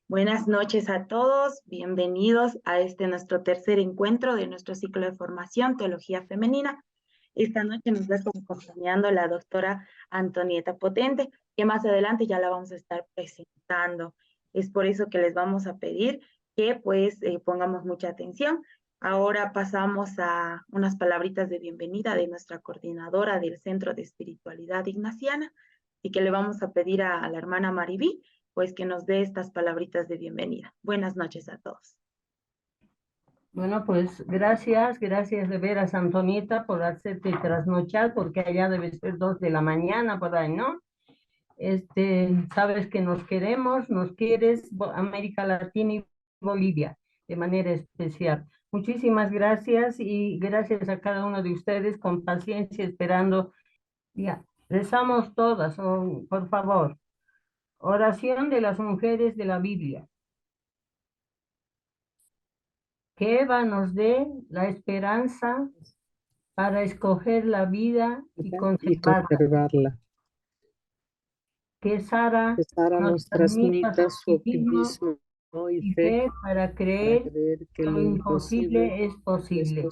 Buenas noches a todos, bienvenidos a este nuestro tercer encuentro de nuestro ciclo de formación Teología Femenina. Esta noche nos va a estar acompañando la doctora Antonieta Potente, que más adelante ya la vamos a estar presentando. Es por eso que les vamos a pedir que pongamos mucha atención. Ahora pasamos a unas palabritas de bienvenida de nuestra coordinadora del Centro de Espiritualidad Ignaciana y que le vamos a pedir a la hermana Maribí pues que nos dé estas palabritas de bienvenida. Buenas noches a todos. Bueno, pues gracias de veras, Antonieta, por hacerte trasnochar, porque allá debe ser 2 de la mañana por ahí, ¿no? Sabes que nos queremos, nos quieres, América Latina y Bolivia, de manera especial. Muchísimas gracias y gracias a cada uno de ustedes con paciencia, esperando. Ya, rezamos todas, por favor. Oración de las mujeres de la Biblia. Que Eva nos dé la esperanza para escoger la vida y conservarla. Que Sara nos transmita su optimismo y fe para creer que lo imposible es posible.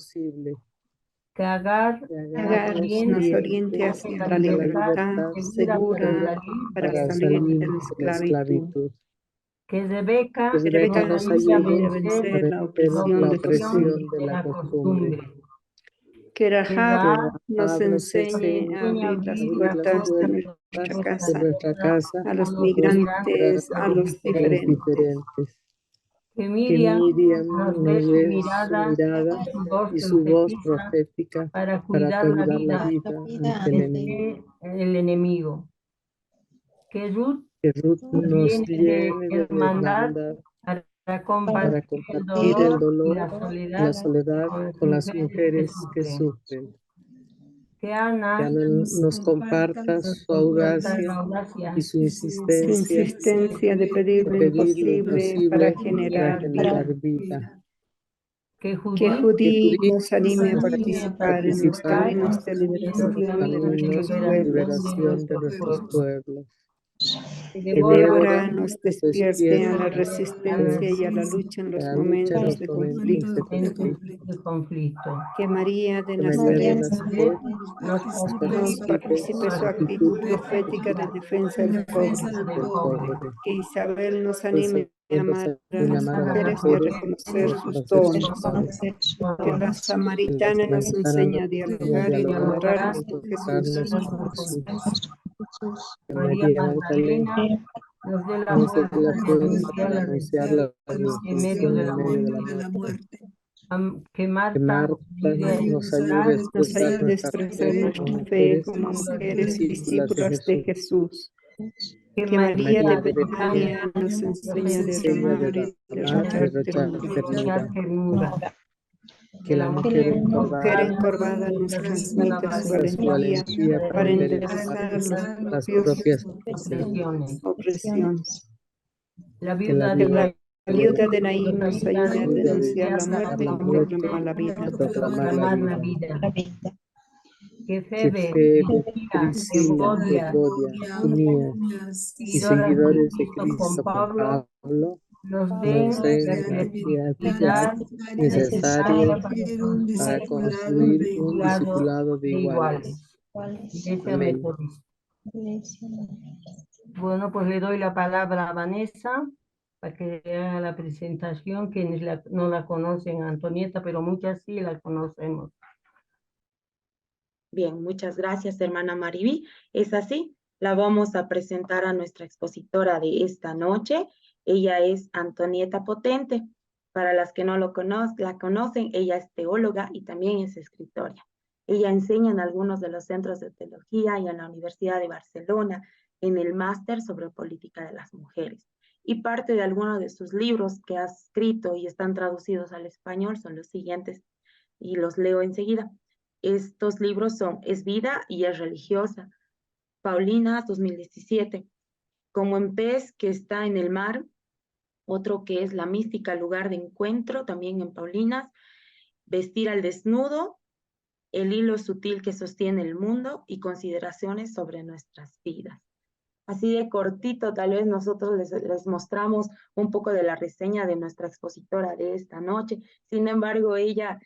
Que Agar nos oriente hacia la libertad segura para salir de la esclavitud. Que Rebeca nos ayude a vencer la opresión de la costumbre. Que Rahab nos enseñe a abrir las puertas de nuestra casa a los migrantes, a los diferentes. Que Miriam nos dé su mirada y su voz profética para cuidar la vida ante el enemigo. Que Ruth nos llene de hermandad para compartir el dolor y la soledad con las mujeres que sufren. Que Ana nos comparta su audacia y su insistencia de pedir lo imposible para generar vida. Que Judith nos anime a participar en los caminos de liberación de nuestros pueblos. Que Débora nos despierte a la resistencia y a la lucha en los momentos de conflicto. Que María de Nazaret nos participe su actitud profética de defensa del pobre. Que Isabel nos anime a amar a las mujeres y a reconocer sus dones. Que la samaritana nos enseñe a dialogar y encontrarnos con Jesús. María Magdalena nos dé la fuerza de anunciar la en medio de la muerte. Que Marta nos ayude a expresar nuestra fe como mujeres discípulas de Jesús. Que María de Betania nos enseñe a derramar y derrochar ternura. Que la mujer encorvada nos transmita su valentía para enderezar las propias opresiones. La viuda de Naín nos ayuda a denunciar la muerte y proclamar la vida. Que Febe, Priscila, Junías y seguidores de Cristo con Pablo nos den la creatividad necesaria para construir un discipulado de iguales. Amén. Bueno, pues le doy la palabra a Vanessa para que haga la presentación. Quienes no la conocen, Antonieta, pero muchas sí la conocemos. Bien, muchas gracias, hermana Maribí. Es así, la vamos a presentar a nuestra expositora de esta noche. Ella es Antonieta Potente. Para las que no la conocen, ella es teóloga y también es escritora. Ella enseña en algunos de los centros de teología y en la Universidad de Barcelona, en el máster sobre política de las mujeres. Y parte de algunos de sus libros que ha escrito y están traducidos al español son los siguientes, y los leo enseguida. Estos libros son Es vida y es religiosa, Paulinas 2017, Como en pez que está en el mar, otro que es La mística lugar de encuentro, también en Paulinas, Vestir al desnudo, El hilo sutil que sostiene el mundo y Consideraciones sobre nuestras vidas. así de cortito, tal vez nosotros les mostramos un poco de la reseña de nuestra expositora de esta noche. Sin embargo, ella,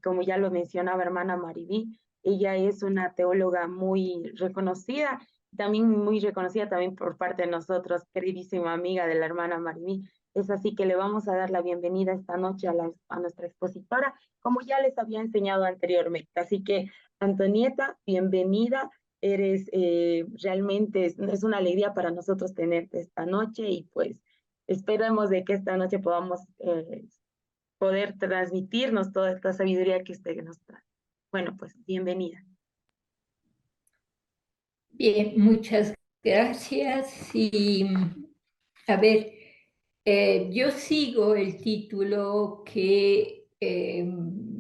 como ya lo mencionaba hermana Mariví, ella es una teóloga muy reconocida, también muy reconocida también por parte de nosotros, queridísima amiga de la hermana Mariví. Es así que le vamos a dar la bienvenida esta noche a nuestra expositora, como ya les había enseñado anteriormente. Así que, Antonieta, bienvenida. Eres realmente, es una alegría para nosotros tenerte esta noche y pues esperamos de que esta noche podamos poder transmitirnos toda esta sabiduría que usted nos trae. Bueno, pues bienvenida. Bien, muchas gracias. Y a ver, yo sigo el título que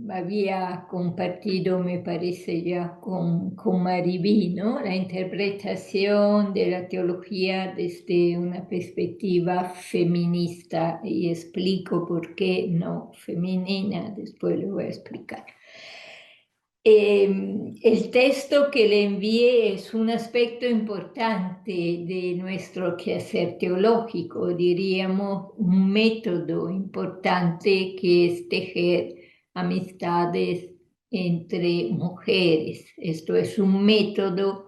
había compartido, me parece ya con Mariví, ¿no? La interpretación de la teología desde una perspectiva feminista, y explico por qué no femenina, después lo voy a explicar. El texto que le envié es un aspecto importante de nuestro quehacer teológico, diríamos un método importante que es tejer amistades entre mujeres. Esto es un método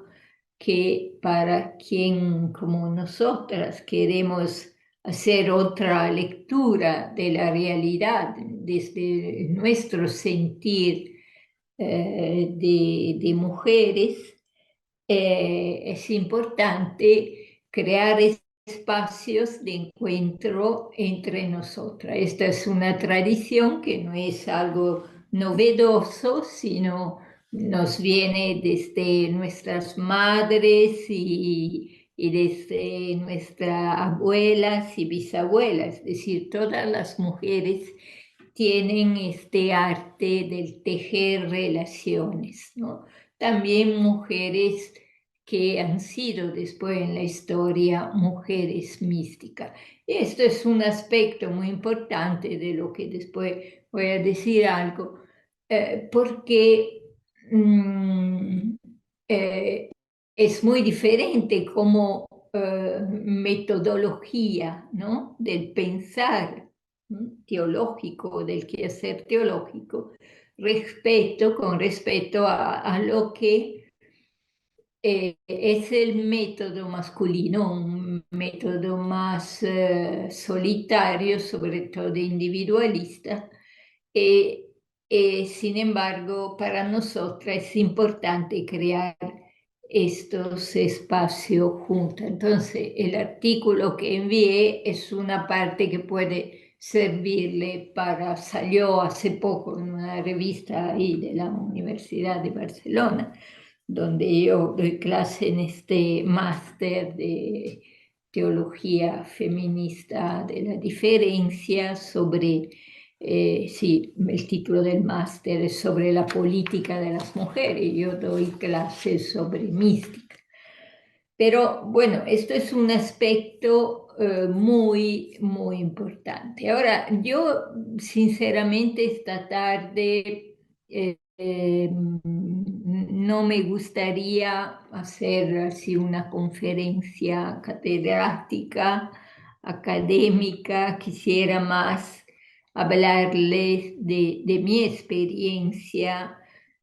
que para quien como nosotras queremos hacer otra lectura de la realidad desde nuestro sentir de mujeres, es importante crear espacios de encuentro entre nosotras. Esta es una tradición que no es algo novedoso, sino nos viene desde nuestras madres y desde nuestras abuelas y bisabuelas, es decir, todas las mujeres tienen este arte del tejer relaciones, ¿no? También mujeres que han sido después en la historia mujeres místicas. Esto es un aspecto muy importante de lo que después voy a decir algo, porque eh, es muy diferente como metodología, ¿no? Del pensar teológico, del quehacer teológico, con respecto a lo que es el método masculino, un método más solitario, sobre todo individualista. Sin embargo, para nosotras es importante crear estos espacios juntos. Entonces, el artículo que envié es una parte que puede servirle salió hace poco en una revista ahí de la Universidad de Barcelona, donde yo doy clase en este máster de teología feminista de la diferencia sobre, sí, el título del máster es sobre la política de las mujeres, yo doy clases sobre mística. Pero bueno, esto es un aspecto muy, muy importante. Ahora, yo sinceramente esta tarde no me gustaría hacer así una conferencia catedrática, académica, quisiera más hablarles de mi experiencia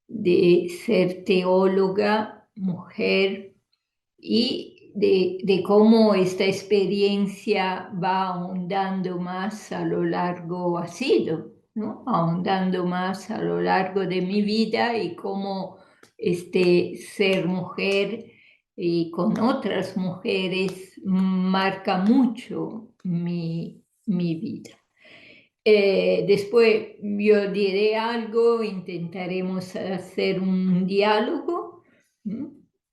de ser teóloga, mujer, y de cómo esta experiencia va ahondando más a lo largo, ha sido, ¿no? Ahondando más a lo largo de mi vida y cómo ser mujer y con otras mujeres marca mucho mi vida. Después yo diré algo, intentaremos hacer un diálogo,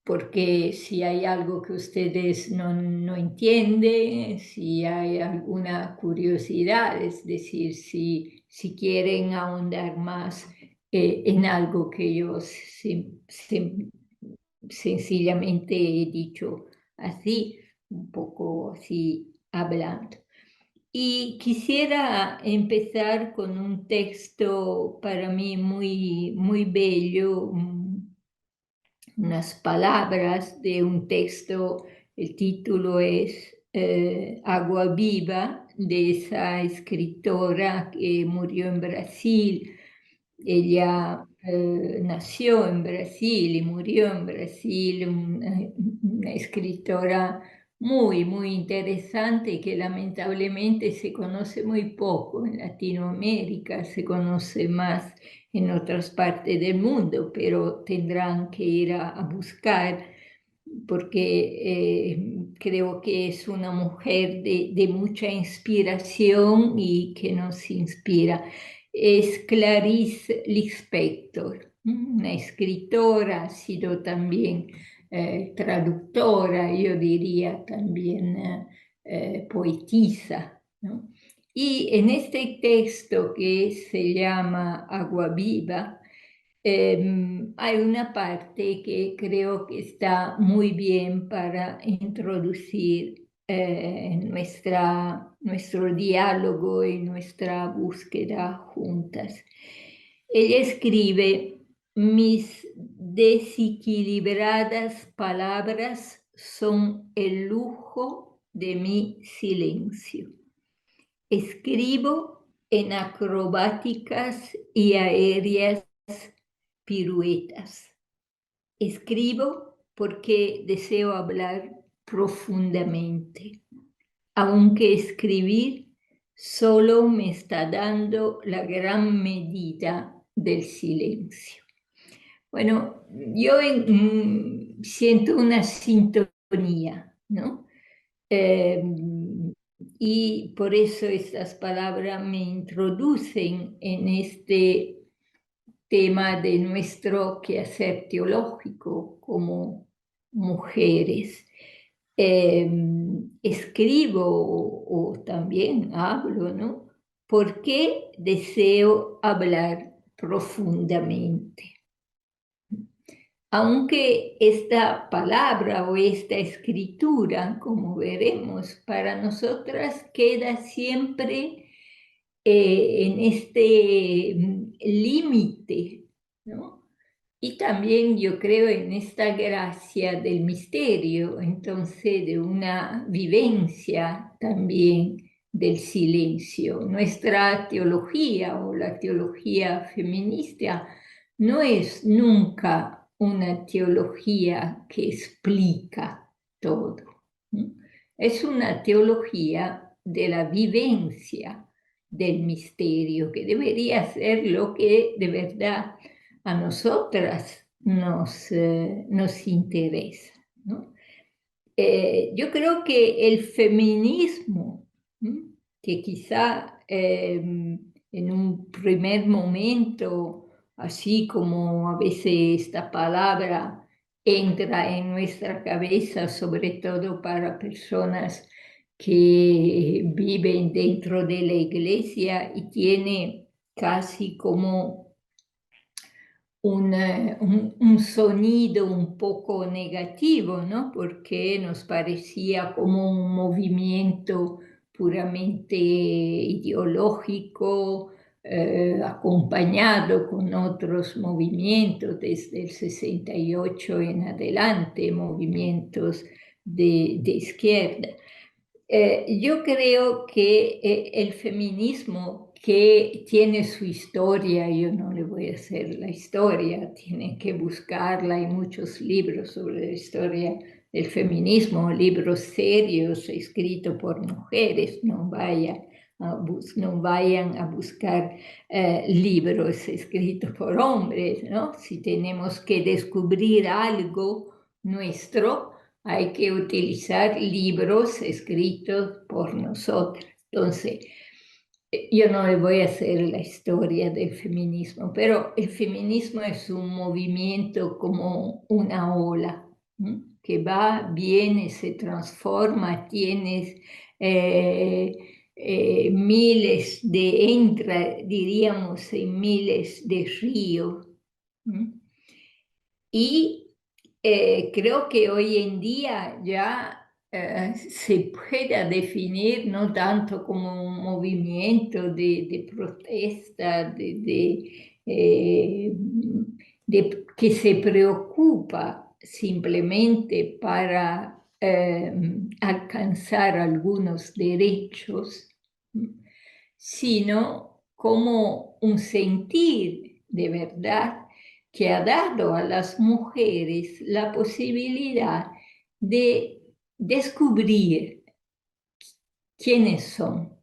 porque si hay algo que ustedes no entienden, si hay alguna curiosidad, es decir, si quieren ahondar más en algo que yo sencillamente he dicho así, un poco así hablando. Y quisiera empezar con un texto para mí muy, muy bello, unas palabras de un texto El título es Agua Viva, de esa escritora que murió en Brasil. Ella nació en Brasil y murió en Brasil, una escritora muy, muy interesante que lamentablemente se conoce muy poco en Latinoamérica, se conoce más en otras partes del mundo, pero tendrán que ir a buscar porque creo que es una mujer de mucha inspiración y que nos inspira. Es Clarice Lispector, una escritora, ha sido también traductora, yo diría también poetisa, ¿no? Y en este texto que se llama Agua Viva, hay una parte que creo que está muy bien para introducir nuestro diálogo y nuestra búsqueda juntas. Ella escribe: mis desequilibradas palabras son el lujo de mi silencio. Escribo en acrobáticas y aéreas piruetas. Escribo porque deseo hablar profundamente, aunque escribir solo me está dando la gran medida del silencio. Bueno, yo siento una sintonía, ¿no? Y por eso estas palabras me introducen en este tema de nuestro quehacer teológico como mujeres. Escribo o también hablo, ¿no? Porque deseo hablar profundamente. Aunque esta palabra o esta escritura, como veremos, para nosotras queda siempre en este límite, ¿no? Y también yo creo en esta gracia del misterio, entonces de una vivencia también del silencio. Nuestra teología o la teología feminista no es nunca una teología que explica todo, ¿no? Es una teología de la vivencia del misterio, que debería ser lo que de verdad a nosotras nos interesa, ¿no? Yo creo que el feminismo, que quizá en un primer momento, así como a veces esta palabra entra en nuestra cabeza, sobre todo para personas que viven dentro de la iglesia y tiene casi como un sonido un poco negativo, ¿no? Porque nos parecía como un movimiento puramente ideológico, acompañado con otros movimientos desde el 68 en adelante, movimientos de izquierda. Yo creo que el feminismo, que tiene su historia, yo no le voy a hacer la historia, tienen que buscarla, hay muchos libros sobre la historia del feminismo, libros serios escritos por mujeres, no vayan a buscar libros escritos por hombres, ¿no? Si tenemos que descubrir algo nuestro, hay que utilizar libros escritos por nosotros. Entonces, yo no le voy a hacer la historia del feminismo, pero el feminismo es un movimiento como una ola, ¿sí? Que va, viene, se transforma, tienes miles diríamos, en miles de ríos. ¿Sí? Y creo que hoy en día ya se puede definir no tanto como un movimiento de protesta, que se preocupa simplemente para alcanzar algunos derechos, sino como un sentir de verdad que ha dado a las mujeres la posibilidad de descubrir quiénes son,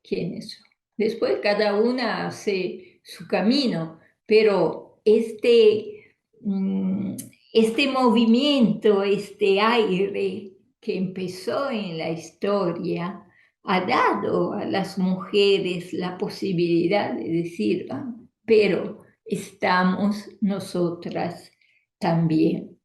quiénes son. Después cada una hace su camino, pero este movimiento, este aire que empezó en la historia, ha dado a las mujeres la posibilidad de decir, pero estamos nosotras también.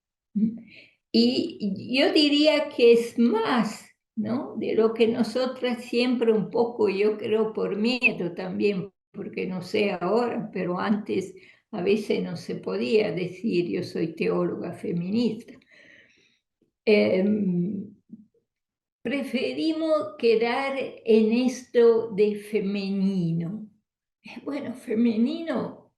Y yo diría que es más, ¿no?, de lo que nosotras siempre un poco, yo creo por miedo también, porque no sé ahora, pero antes a veces no se podía decir yo soy teóloga feminista. Preferimos quedar en esto de femenino. Bueno, femenino,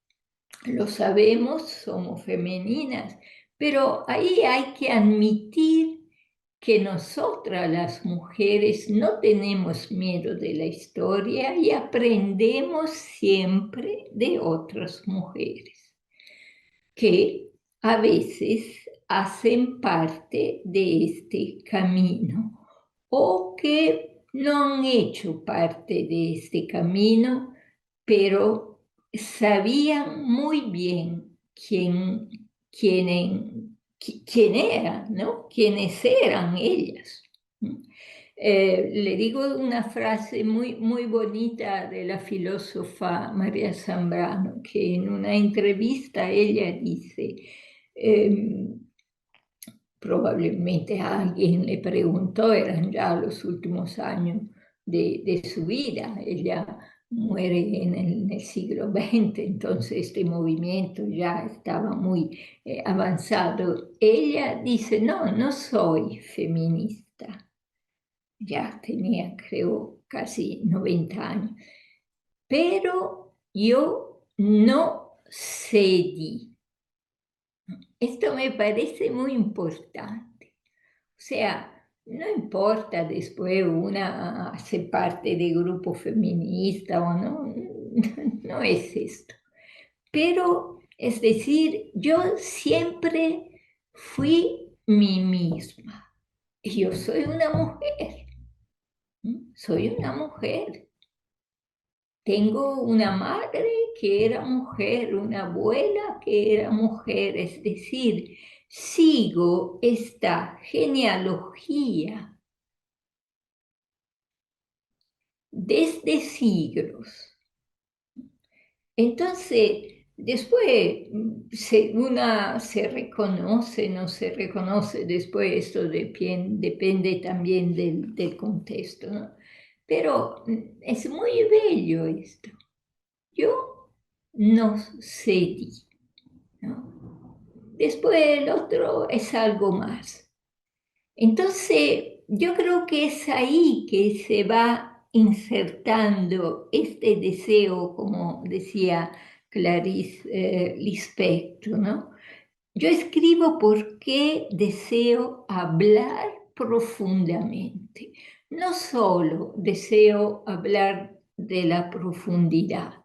lo sabemos, somos femeninas, pero ahí hay que admitir que nosotras las mujeres no tenemos miedo de la historia y aprendemos siempre de otras mujeres que a veces hacen parte de este camino o que no han hecho parte de este camino, pero sabían muy bien quién eran, ¿no? Quiénes eran ellas. Le digo una frase muy, muy bonita de la filósofa María Zambrano, que en una entrevista ella dice, probablemente a alguien le preguntó, eran ya los últimos años de su vida, ella muere en el siglo XX, entonces este movimiento ya estaba muy avanzado. Ella dice, no soy feminista. Ya tenía, creo, casi 90 años. Pero yo no cedí. Esto me parece muy importante. O sea, no importa después una hace parte de grupo feminista o no, no es esto. Pero, es decir, yo siempre fui mí misma. Y yo soy una mujer. Soy una mujer. Tengo una madre que era mujer, una abuela que era mujer, es decir, sigo esta genealogía desde siglos. Entonces, después una se reconoce, no se reconoce, después esto depende también del contexto, ¿no? Pero es muy bello esto. Yo no cedí, ¿no? Después el otro es algo más. Entonces, yo creo que es ahí que se va insertando este deseo, como decía Clarice Lispector, ¿no? Yo escribo porque deseo hablar profundamente. No solo deseo hablar de la profundidad,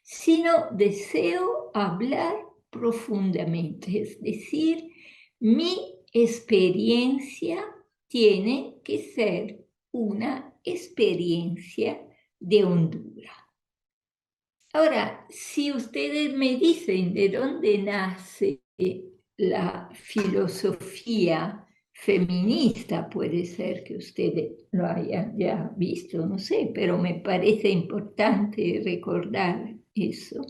sino deseo hablar profundamente. Es decir, mi experiencia tiene que ser una experiencia de hondura. Ahora, si ustedes me dicen de dónde nace la filosofía feminista, puede ser que ustedes lo hayan ya visto, no sé, pero me parece importante recordar eso.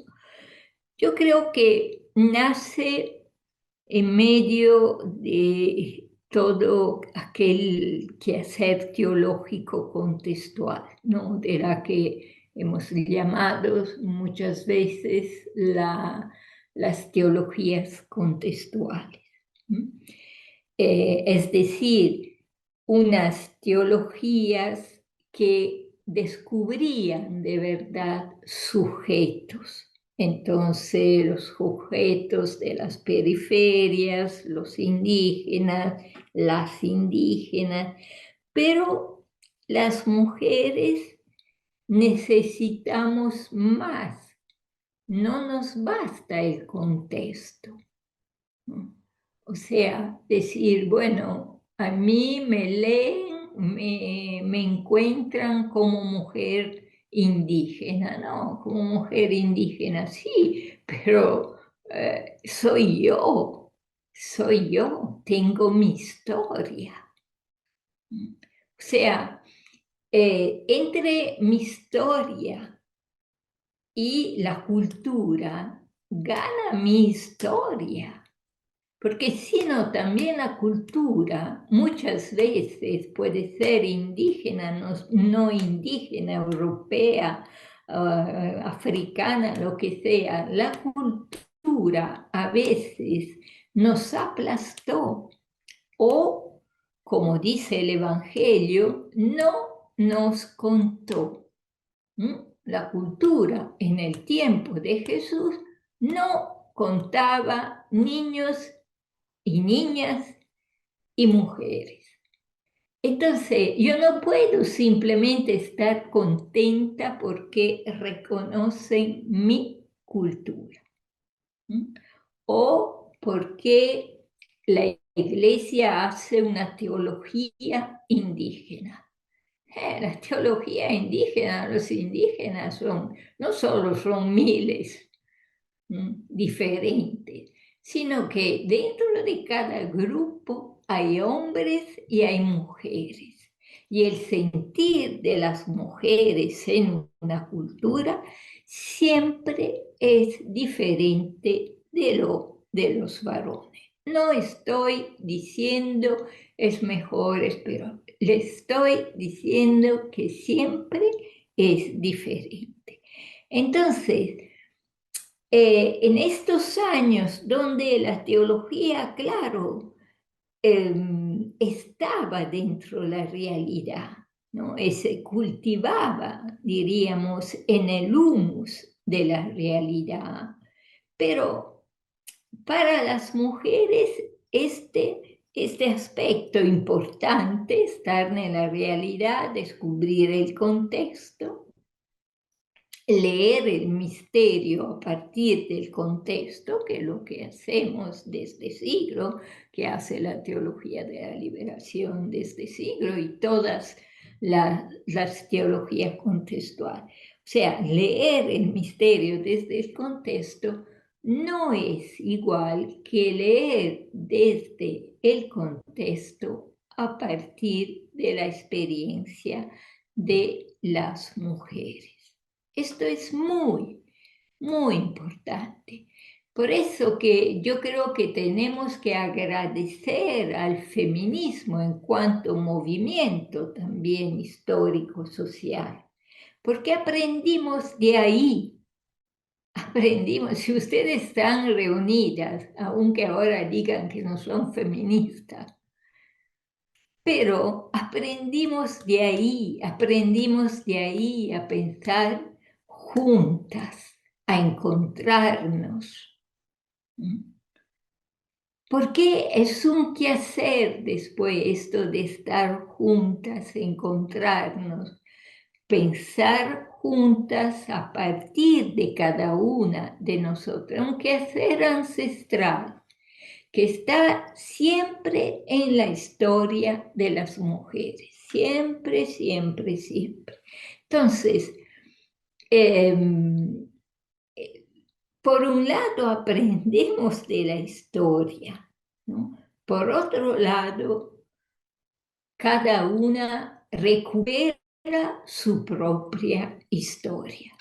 Yo creo que nace en medio de todo aquel quehacer teológico contextual, ¿no?, de la que hemos llamado muchas veces las teologías contextuales. Es decir, unas teologías que descubrían de verdad sujetos, Entonces, los sujetos de las periferias, los indígenas, las indígenas, pero las mujeres necesitamos más. No nos basta el contexto, ¿no? O sea, decir, bueno, a mí me leen, me encuentran como mujer indígena, ¿no? Como mujer indígena, sí, pero soy yo, tengo mi historia. O sea, entre mi historia y la cultura, gana mi historia. Porque si no, también la cultura muchas veces puede ser indígena, no indígena, europea, africana, lo que sea. La cultura a veces nos aplastó o, como dice el Evangelio, no nos contó. La cultura en el tiempo de Jesús no contaba niños y niñas y mujeres. Entonces, yo no puedo simplemente estar contenta porque reconocen mi cultura, o porque la iglesia hace una teología indígena. La teología indígena, los indígenas no solo son miles diferentes, sino que dentro de cada grupo hay hombres y hay mujeres. Y el sentir de las mujeres en una cultura siempre es diferente de los varones. No estoy diciendo es mejor, pero le estoy diciendo que siempre es diferente. Entonces, en estos años donde la teología, claro, estaba dentro de la realidad, ¿no? Se cultivaba, diríamos, en el humus de la realidad, pero para las mujeres este aspecto importante, estar en la realidad, descubrir el contexto, leer el misterio a partir del contexto, que es lo que hacemos desde siglo, que hace la teología de la liberación desde siglo y todas las teologías contextuales. O sea, leer el misterio desde el contexto no es igual que leer desde el contexto a partir de la experiencia de las mujeres. Esto es muy, muy importante. Por eso que yo creo que tenemos que agradecer al feminismo en cuanto movimiento también histórico, social, porque aprendimos de ahí. Aprendimos, si ustedes están reunidas, aunque ahora digan que no son feministas, pero aprendimos de ahí a pensar juntas, a encontrarnos. Porque es un quehacer después esto de estar juntas, encontrarnos, pensar juntas a partir de cada una de nosotras, un quehacer ancestral que está siempre en la historia de las mujeres, siempre, siempre, siempre. Entonces, por un lado aprendemos de la historia, ¿no? Por otro lado, cada una recupera su propia historia.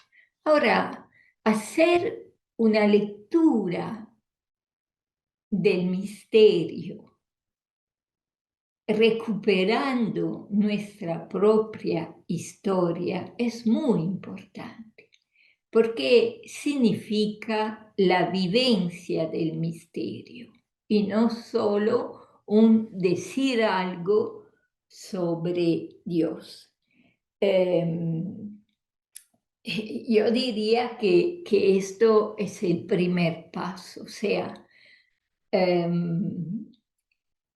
Ahora, hacer una lectura del misterio, recuperando nuestra propia historia, es muy importante, porque significa la vivencia del misterio y no solo un decir algo sobre Dios. yo diría que esto es el primer paso, o sea,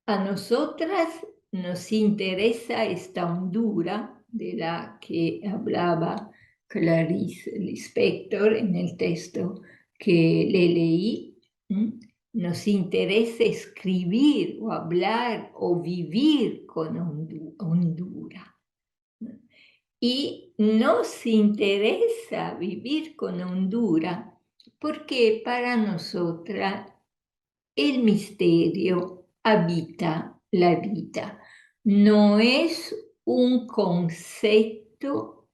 a nosotras nos interesa esta hondura de la que hablaba Clarice Lispector en el texto que le leí. Nos interesa escribir o hablar o vivir con hondura. Y nos interesa vivir con hondura porque para nosotras el misterio habita la vida. No es un concepto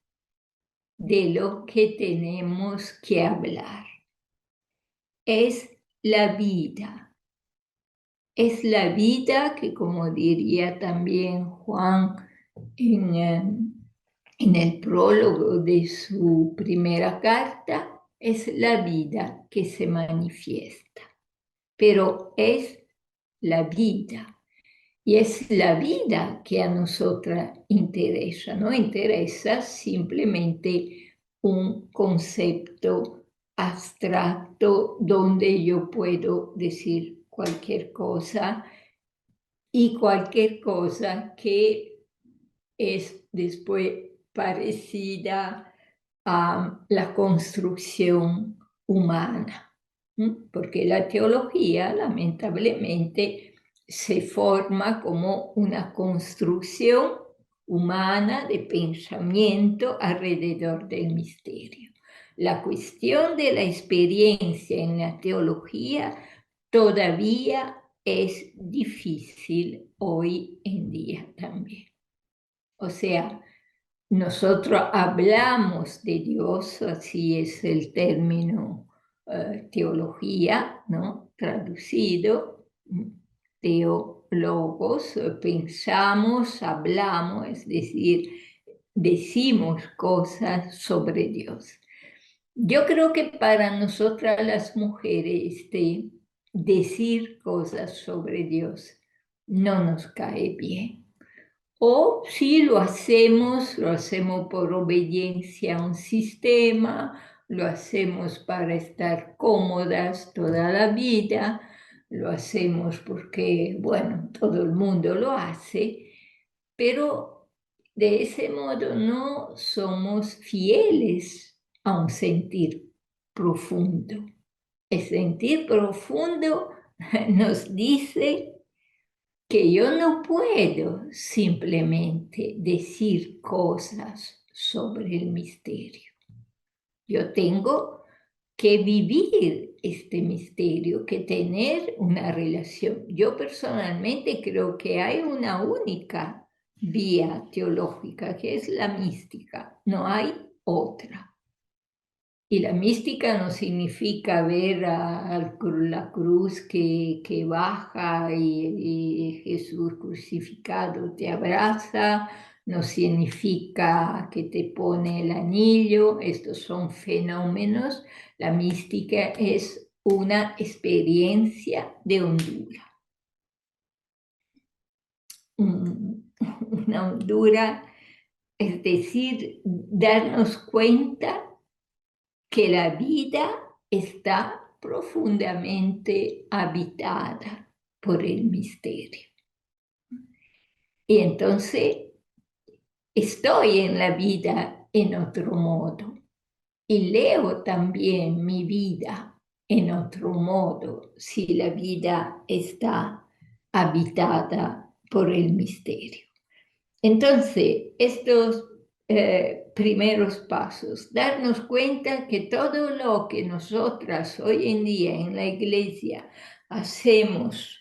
de lo que tenemos que hablar. Es la vida. Es la vida que, como diría también Juan en el prólogo de su primera carta, es la vida que se manifiesta. Pero es la vida. Y es la vida que a nosotras interesa, no interesa simplemente un concepto abstracto donde yo puedo decir cualquier cosa y cualquier cosa que es después parecida a la construcción humana, porque la teología lamentablemente se forma como una construcción humana de pensamiento alrededor del misterio. La cuestión de la experiencia en la teología todavía es difícil hoy en día también. O sea, nosotros hablamos de Dios, así es el término teología, ¿no? Traducido, teólogos, pensamos, hablamos, es decir, decimos cosas sobre Dios. Yo creo que para nosotras las mujeres decir cosas sobre Dios no nos cae bien. O si lo hacemos por obediencia a un sistema, lo hacemos para estar cómodas toda la vida, lo hacemos porque, bueno, todo el mundo lo hace, pero de ese modo no somos fieles a un sentir profundo. El sentir profundo nos dice que yo no puedo simplemente decir cosas sobre el misterio. Yo tengo que vivir este misterio, que tener una relación. Yo personalmente creo que hay una única vía teológica, que es la mística. No hay otra. Y la mística no significa ver a la cruz que baja y Jesús crucificado te abraza, no significa que te pone el anillo, estos son fenómenos. La mística es una experiencia de hondura. Una hondura, es decir, darnos cuenta que la vida está profundamente habitada por el misterio. Y entonces estoy en la vida en otro modo y leo también mi vida en otro modo si la vida está habitada por el misterio. Entonces, estos primeros pasos, darnos cuenta que todo lo que nosotras hoy en día en la iglesia hacemos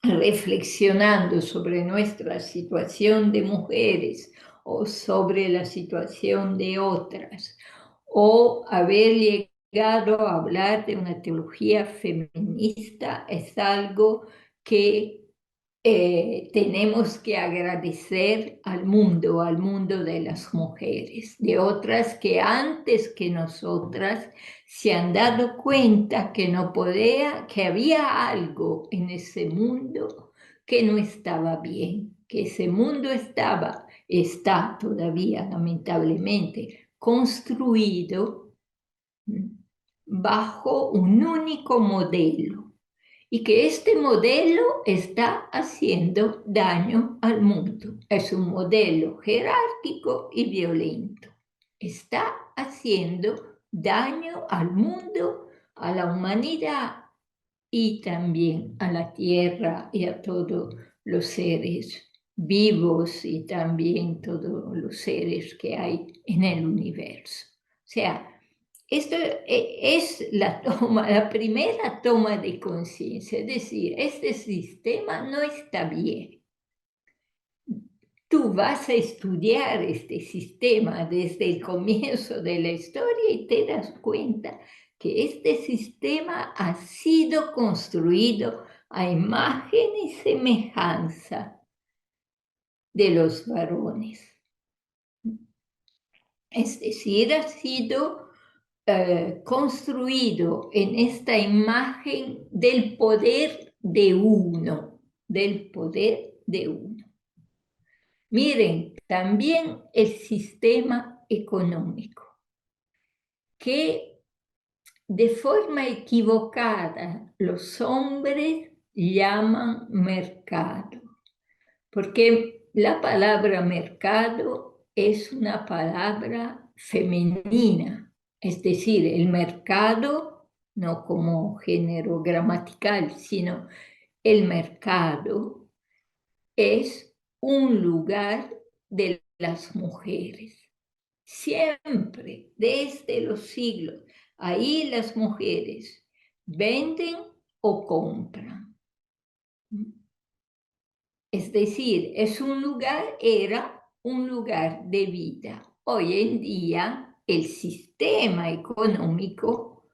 reflexionando sobre nuestra situación de mujeres o sobre la situación de otras, o haber llegado a hablar de una teología feminista, es algo que tenemos que agradecer al mundo de las mujeres, de otras que antes que nosotras se han dado cuenta que no podía, que había algo en ese mundo que no estaba bien, que ese mundo está todavía lamentablemente construido bajo un único modelo y que este modelo está haciendo daño al mundo. Es un modelo jerárquico y violento. Está haciendo daño al mundo, a la humanidad y también a la tierra y a todos los seres vivos y también todos los seres que hay en el universo. O sea, esto es la primera toma de conciencia, es decir, este sistema no está bien. Tú vas a estudiar este sistema desde el comienzo de la historia y te das cuenta que este sistema ha sido construido a imagen y semejanza de los varones. Es decir, ha sido construido en esta imagen del poder de uno, del poder de uno. Miren, también el sistema económico, que de forma equivocada los hombres llaman mercado, porque la palabra mercado es una palabra femenina, es decir, el mercado, no como género gramatical, sino el mercado es un lugar de las mujeres. Siempre, desde los siglos, ahí las mujeres venden o compran. Es decir, era un lugar de vida. Hoy en día, el sistema económico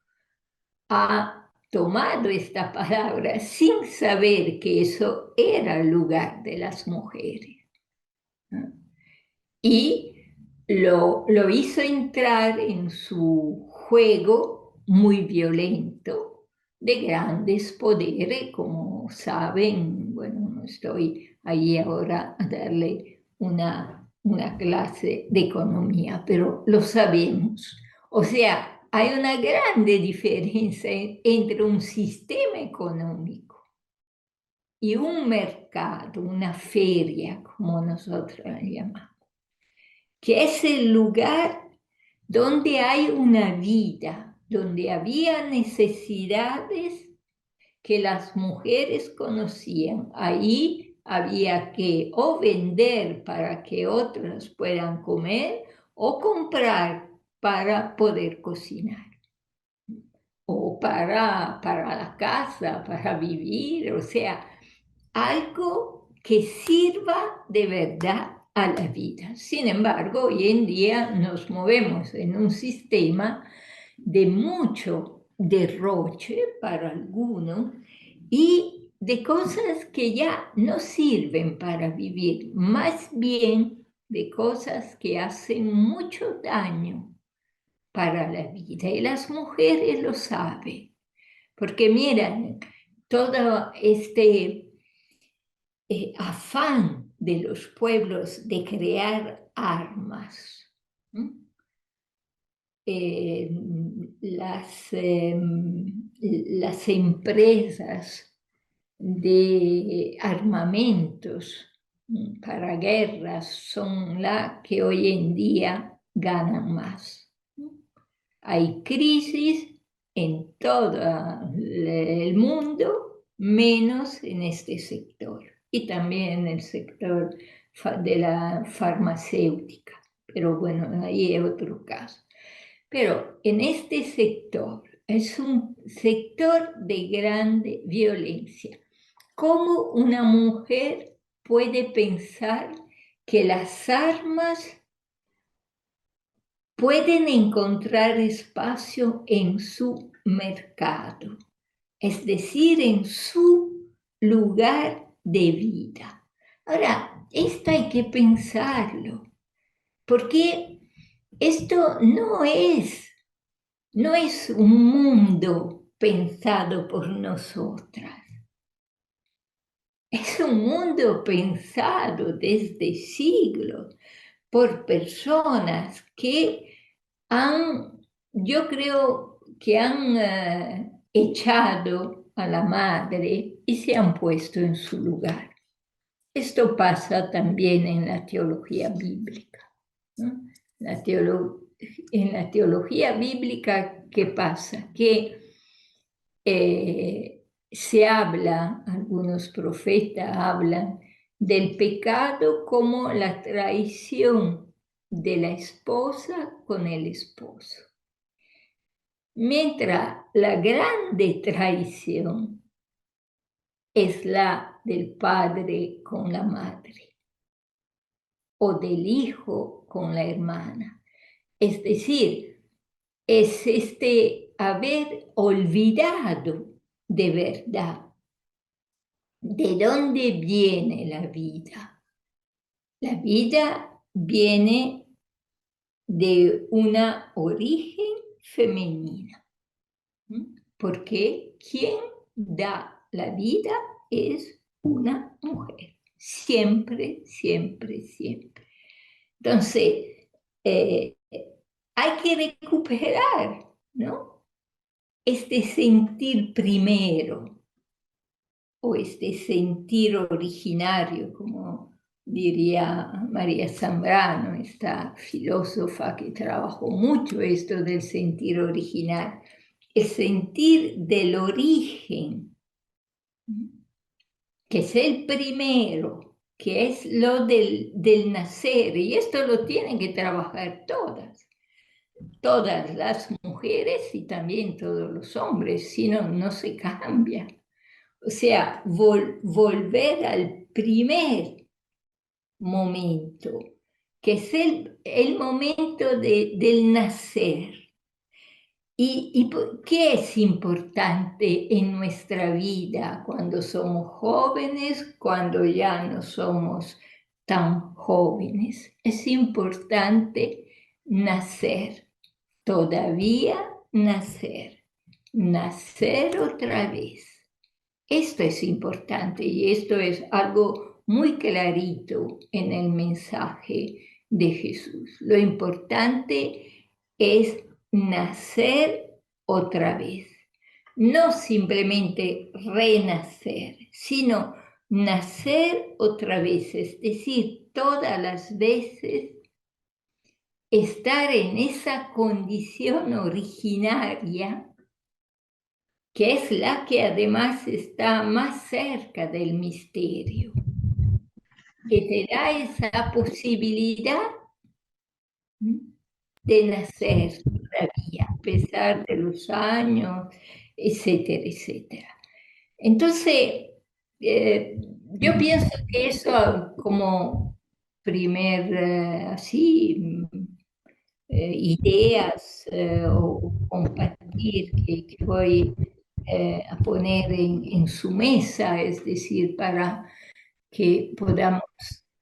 ha tomado esta palabra sin saber que eso era el lugar de las mujeres. Y lo hizo entrar en su juego muy violento de grandes poderes, como saben. Bueno, no estoy ahí ahora a darle una clase de economía, pero lo sabemos. O sea, hay una grande diferencia entre un sistema económico y un mercado, una feria, como nosotros la llamamos, que es el lugar donde hay una vida, donde había necesidades que las mujeres conocían. Ahí había que o vender para que otras puedan comer o comprar para poder cocinar. O para la casa, para vivir, o sea, algo que sirva de verdad a la vida. Sin embargo, hoy en día nos movemos en un sistema de mucho derroche para algunos y de cosas que ya no sirven para vivir, más bien de cosas que hacen mucho daño para la vida. Y las mujeres lo saben, porque miran todo este afán de los pueblos de crear armas. Las empresas de armamentos para guerras son las que hoy en día ganan más. Hay crisis en todo el mundo, menos en este sector y también en el sector de la farmacéutica. Pero bueno, ahí es otro caso. Pero en este sector es un sector de grande violencia. ¿Cómo una mujer puede pensar que las armas pueden encontrar espacio en su mercado, es decir, en su lugar de vida? Ahora, esto hay que pensarlo, porque esto no es un mundo pensado por nosotras. Es un mundo pensado desde siglos por personas que yo creo que han echado a la madre y se han puesto en su lugar. Esto pasa también en la teología bíblica, ¿no? En la teología bíblica, ¿qué pasa? Que se habla, algunos profetas hablan del pecado como la traición de la esposa con el esposo. Mientras la grande traición es la del padre con la madre o del hijo con la hermana. Es decir, es haber olvidado de verdad de dónde viene la vida. La vida viene de una origen femenina, porque quien da la vida es una mujer, siempre, siempre, siempre. Entonces, hay que recuperar, ¿no? Este sentir primero, o este sentir originario, como diría María Zambrano, esta filósofa que trabajó mucho esto del sentir original, el sentir del origen, que es el primero, que es lo del nacer, y esto lo tienen que trabajar todas las mujeres y también todos los hombres, si no, no se cambia. O sea, volver al primer momento, que es el momento del nacer. ¿Y por qué es importante en nuestra vida cuando somos jóvenes, cuando ya no somos tan jóvenes? Es importante nacer, todavía nacer otra vez. Esto es importante y esto es algo muy clarito en el mensaje de Jesús. Lo importante es nacer otra vez. No simplemente renacer, sino nacer otra vez, es decir, todas las veces estar en esa condición originaria, que es la que además está más cerca del misterio, que te da esa posibilidad de nacer todavía, a pesar de los años, etcétera, etcétera. Entonces, yo pienso que eso como primer, ideas o compartir que voy a poner en su mesa, es decir, para que podamos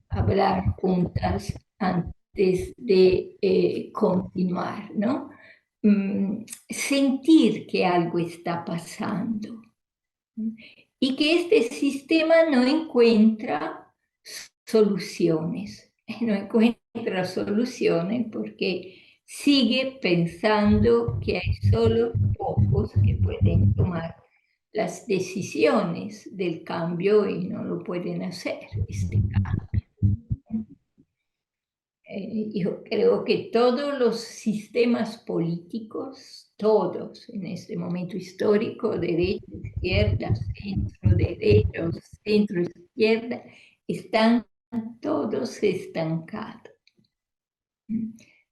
hablar juntas antes de continuar, ¿no? Sentir que algo está pasando y que este sistema no encuentra soluciones, porque sigue pensando que hay solo pocos que pueden tomar las decisiones del cambio y no lo pueden hacer, este cambio. Yo creo que todos los sistemas políticos, todos en este momento histórico, derecha, izquierda, centro, derecha, centro, izquierda, están todos estancados.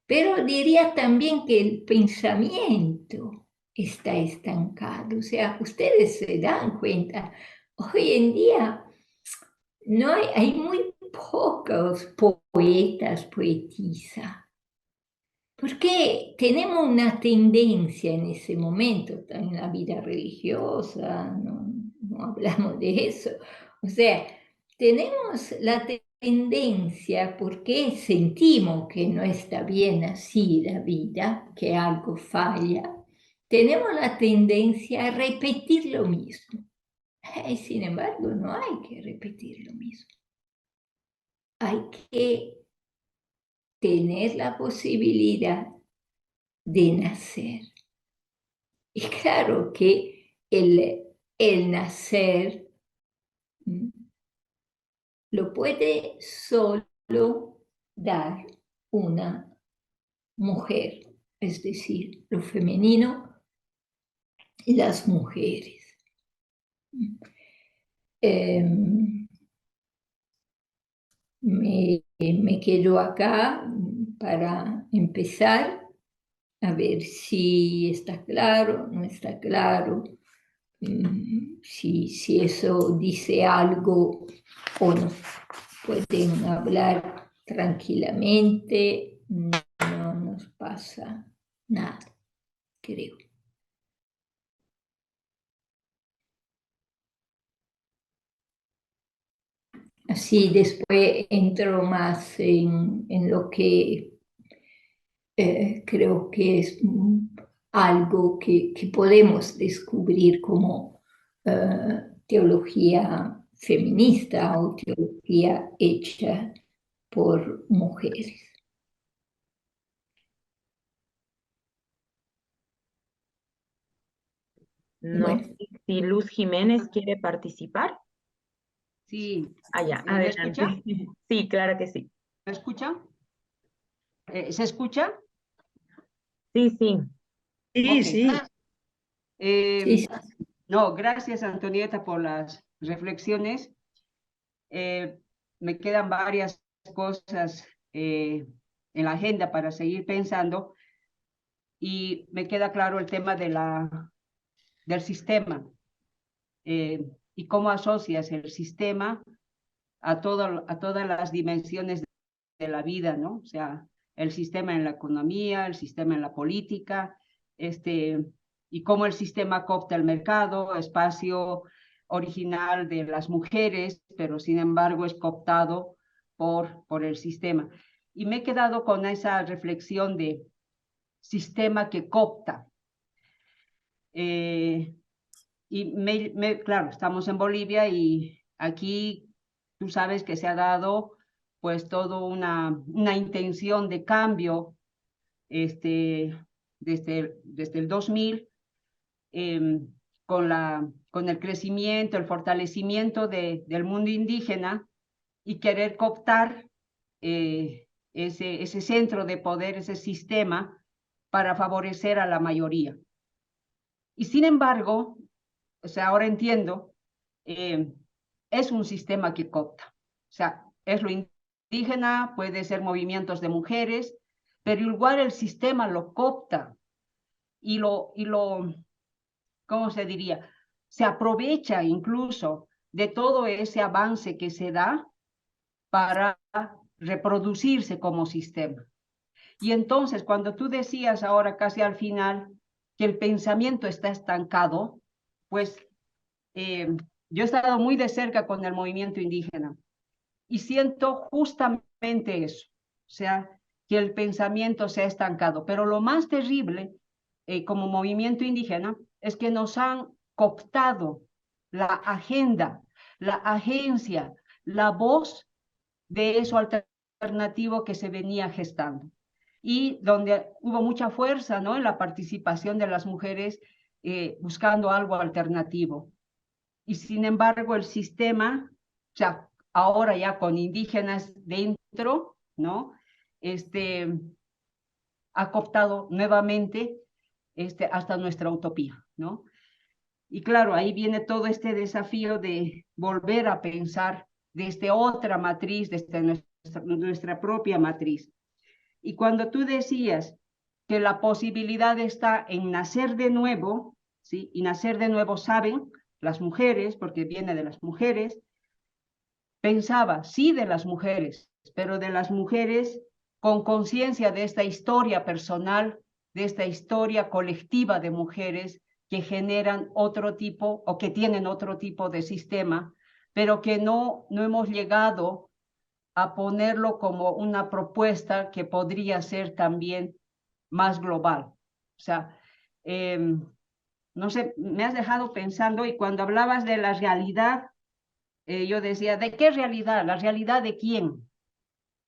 Pero diría también que el pensamiento está estancado. O sea, ustedes se dan cuenta, hoy en día no hay muy pocos poetas, poetisas, porque tenemos una tendencia en ese momento, en la vida religiosa, no hablamos de eso. O sea, tenemos la tendencia, porque sentimos que no está bien así la vida, que algo falla, tenemos la tendencia a repetir lo mismo. Sin embargo, no hay que repetir lo mismo. Hay que tener la posibilidad de nacer. Y claro que el nacer lo puede solo dar una mujer, es decir, lo femenino, las mujeres. Me quedo acá para empezar a ver si está claro, no está claro, si eso dice algo o no. Pueden hablar tranquilamente, no nos pasa nada, creo. Así después entro más en lo que creo que es algo que podemos descubrir como teología feminista o teología hecha por mujeres. No Bueno. sé si Luz Jiménez quiere participar. Sí. Allá, ¿Me adelante. escucha? Sí, claro que sí. ¿Me escucha? ¿Se escucha? Sí, sí. Sí, Ok. sí. Sí. No, gracias Antonieta por las reflexiones. Me quedan varias cosas en la agenda para seguir pensando y me queda claro el tema del sistema y cómo asocias el sistema a todas las dimensiones de la vida, ¿no? O sea, el sistema en la economía, el sistema en la política, y cómo el sistema coopta el mercado, espacio original de las mujeres, pero sin embargo es cooptado por el sistema. Y me he quedado con esa reflexión de sistema que coopta. Y claro, estamos en Bolivia y aquí tú sabes que se ha dado pues toda una intención de cambio desde el 2000 con el crecimiento, el fortalecimiento del mundo indígena y querer cooptar ese centro de poder, ese sistema para favorecer a la mayoría. Y sin embargo, o sea, ahora entiendo, es un sistema que coopta. O sea, es lo indígena, puede ser movimientos de mujeres, pero igual el sistema lo coopta y ¿cómo se diría? Se aprovecha incluso de todo ese avance que se da para reproducirse como sistema. Y entonces, cuando tú decías ahora casi al final que el pensamiento está estancado, pues yo he estado muy de cerca con el movimiento indígena y siento justamente eso, o sea, que el pensamiento se ha estancado. Pero lo más terrible como movimiento indígena es que nos han cooptado la agenda, la agencia, la voz de eso alternativo que se venía gestando. Y donde hubo mucha fuerza, ¿no?, en la participación de las mujeres buscando algo alternativo. Y sin embargo el sistema, o sea, ahora ya con indígenas dentro, ¿no?, ha cooptado nuevamente hasta nuestra utopía, ¿no? Y claro, ahí viene todo este desafío de volver a pensar desde otra matriz, desde nuestra propia matriz. Y cuando tú decías que la posibilidad está en nacer de nuevo, ¿sí? Y nacer de nuevo, saben, las mujeres, porque viene de las mujeres, pensaba, sí, de las mujeres, pero de las mujeres con conciencia de esta historia personal, de esta historia colectiva de mujeres que generan otro tipo o que tienen otro tipo de sistema, pero que no hemos llegado a ponerlo como una propuesta que podría ser también más global. O sea, no sé, me has dejado pensando y cuando hablabas de la realidad, yo decía, ¿de qué realidad? ¿La realidad de quién?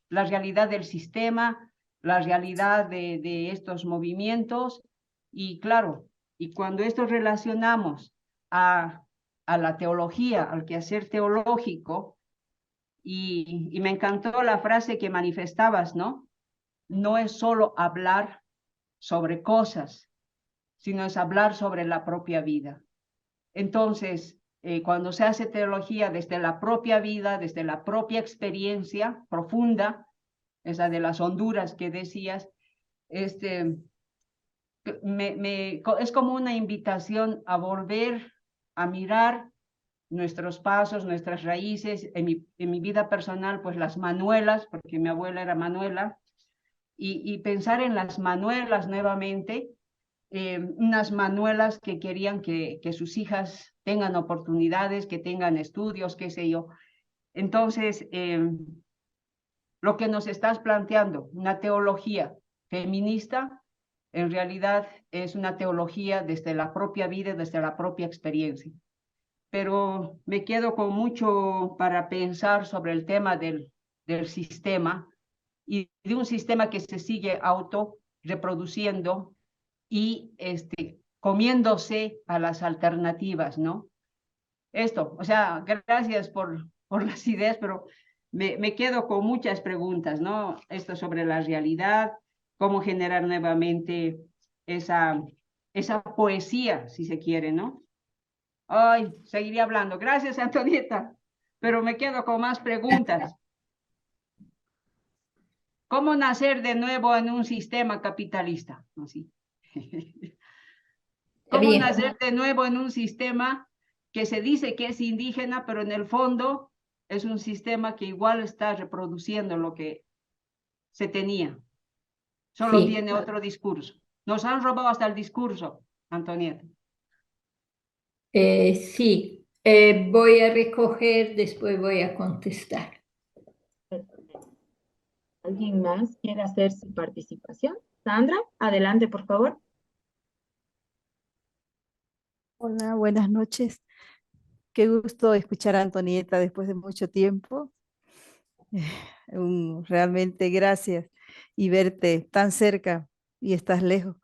¿La realidad del sistema? la realidad de estos movimientos. Y claro, y cuando esto relacionamos a la teología, al quehacer teológico, y me encantó la frase que manifestabas, ¿no? No es solo hablar sobre cosas, sino es hablar sobre la propia vida. Entonces, cuando se hace teología desde la propia vida, desde la propia experiencia profunda, esa de las honduras que decías, es como una invitación a volver a mirar nuestros pasos, nuestras raíces, en mi vida personal, pues las Manuelas, porque mi abuela era Manuela, y pensar en las Manuelas nuevamente, unas Manuelas que querían que sus hijas tengan oportunidades, que tengan estudios, qué sé yo. Entonces, lo que nos estás planteando, una teología feminista, en realidad es una teología desde la propia vida, desde la propia experiencia. Pero me quedo con mucho para pensar sobre el tema del sistema, y de un sistema que se sigue auto reproduciendo y comiéndose a las alternativas, ¿no? Esto, o sea, gracias por las ideas, pero me quedo con muchas preguntas, ¿no? Esto sobre la realidad, cómo generar nuevamente esa poesía, si se quiere, ¿no? Ay, seguiría hablando. Gracias, Antonieta, pero me quedo con más preguntas. ¿Cómo nacer de nuevo en un sistema capitalista? Así. ¿Cómo Bien. nacer de nuevo en un sistema que se dice que es indígena, pero en el fondo es un sistema que igual está reproduciendo lo que se tenía? Solo Sí. tiene otro discurso. Nos han robado hasta el discurso, Antonieta. Sí, voy a recoger, después voy a contestar. ¿Alguien más quiere hacer su participación? Sandra, adelante, por favor. Hola, buenas noches. Qué gusto escuchar a Antonieta después de mucho tiempo. Realmente gracias y verte tan cerca y estás lejos.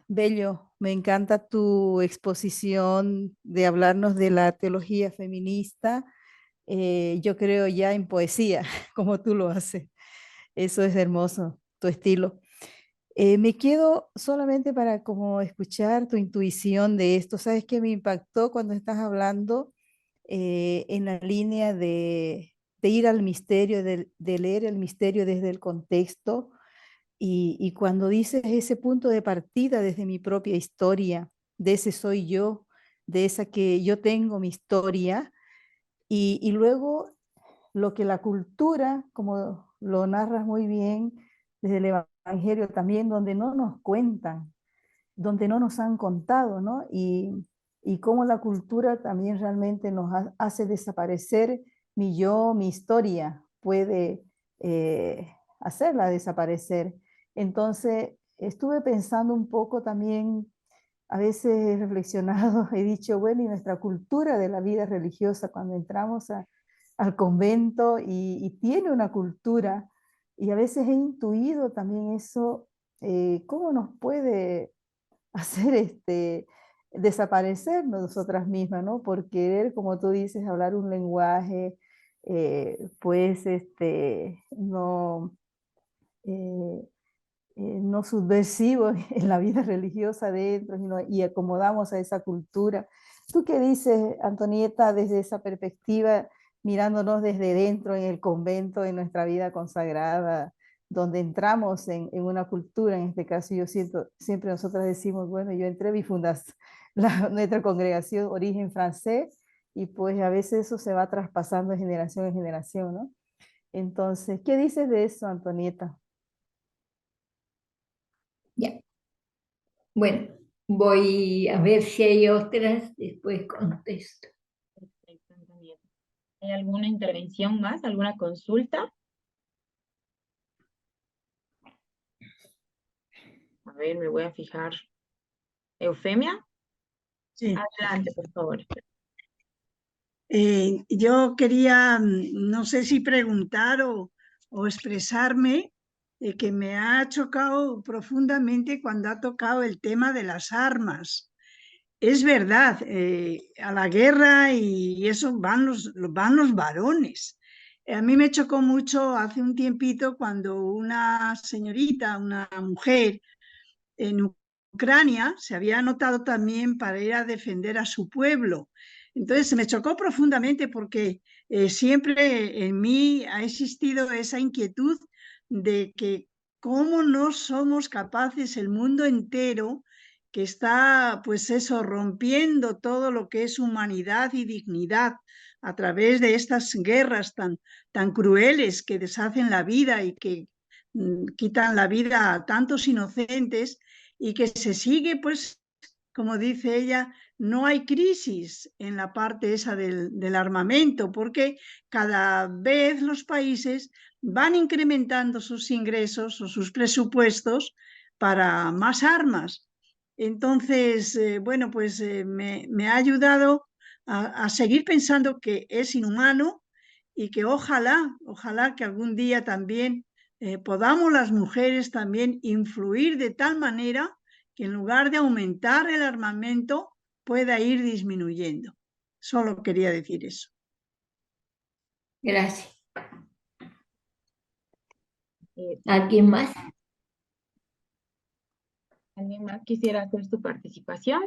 Bello, me encanta tu exposición de hablarnos de la teología feminista. Yo creo ya en poesía, como tú lo haces. Eso es hermoso, tu estilo. Me quedo solamente para como escuchar tu intuición de esto. ¿Sabes qué me impactó cuando estás hablando en la línea de ir al misterio, de leer el misterio desde el contexto? Y cuando dices ese punto de partida desde mi propia historia, de ese soy yo, de esa que yo tengo mi historia, y luego lo que la cultura, como lo narras muy bien desde el Evangelio también, donde no nos cuentan, donde no nos han contado, ¿no? Y cómo la cultura también realmente nos hace desaparecer mi yo, mi historia, puede hacerla desaparecer. Entonces, estuve pensando un poco también, a veces he reflexionado, he dicho, bueno, y nuestra cultura de la vida religiosa, cuando entramos al convento y tiene una cultura, y a veces he intuido también eso, cómo nos puede hacer desaparecer nosotras mismas, ¿no? Por querer, como tú dices, hablar un lenguaje, pues, no, no subversivo en la vida religiosa dentro, y acomodamos a esa cultura. ¿Tú qué dices, Antonieta, desde esa perspectiva, mirándonos desde dentro en el convento, en nuestra vida consagrada, donde entramos en una cultura? En este caso, yo siento, siempre nosotras decimos, bueno, yo entré, mi fundación, nuestra congregación, origen francés, y pues a veces eso se va traspasando de generación en generación, ¿no? Entonces, ¿qué dices de eso, Antonieta? Ya. Bueno, voy a ver si hay otras, después contesto. Perfecto, Antonieta. ¿Hay alguna intervención más? ¿Alguna consulta? A ver, me voy a fijar. Eufemia, Sí. adelante, por favor. Yo quería, no sé si preguntar o expresarme que me ha chocado profundamente cuando ha tocado el tema de las armas. Es verdad, a la guerra y eso van los varones. A mí me chocó mucho hace un tiempito cuando una señorita, una mujer en Ucrania se había anotado también para ir a defender a su pueblo. Entonces me chocó profundamente porque siempre en mí ha existido esa inquietud de que cómo no somos capaces el mundo entero, que está pues eso, rompiendo todo lo que es humanidad y dignidad a través de estas guerras tan crueles que deshacen la vida y que quitan la vida a tantos inocentes, y que se sigue, pues, como dice ella, no hay crisis en la parte esa del armamento, porque cada vez los países van incrementando sus ingresos o sus presupuestos para más armas. Entonces, bueno, pues me ha ayudado a seguir pensando que es inhumano y que ojalá que algún día también podamos las mujeres también influir de tal manera que en lugar de aumentar el armamento pueda ir disminuyendo. Solo quería decir eso. Gracias. ¿Alguien más? ¿Alguien más quisiera hacer su participación?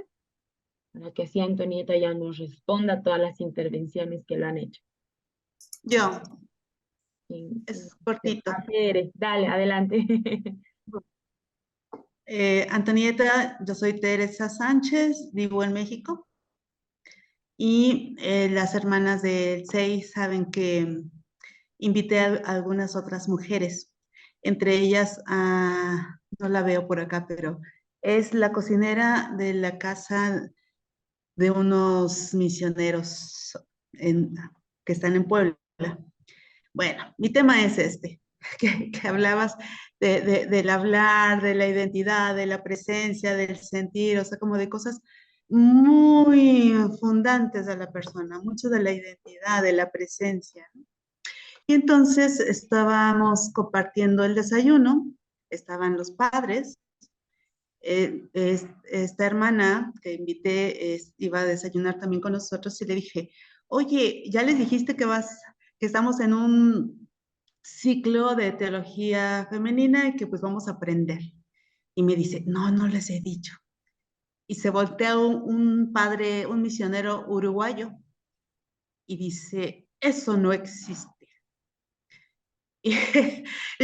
Para que así Antonieta ya nos responda a todas las intervenciones que lo han hecho. Yo, es cortito. Dale, adelante. Antonieta, yo soy Teresa Sánchez, vivo en México. Y las hermanas del SEI saben que invité a algunas otras mujeres. Entre ellas, no la veo por acá, pero es la cocinera de la casa de unos misioneros que están en Puebla. Bueno, mi tema es este, que hablabas del hablar, de la identidad, de la presencia, del sentir, o sea, como de cosas muy fundantes de la persona, mucho de la identidad, de la presencia, ¿no? Y entonces estábamos compartiendo el desayuno, estaban los padres, esta hermana que invité iba a desayunar también con nosotros y le dije, oye, ¿ya les dijiste que estamos en un ciclo de teología femenina y que pues vamos a aprender? Y me dice, no les he dicho. Y se voltea un padre, un misionero uruguayo y dice, eso no existe. Y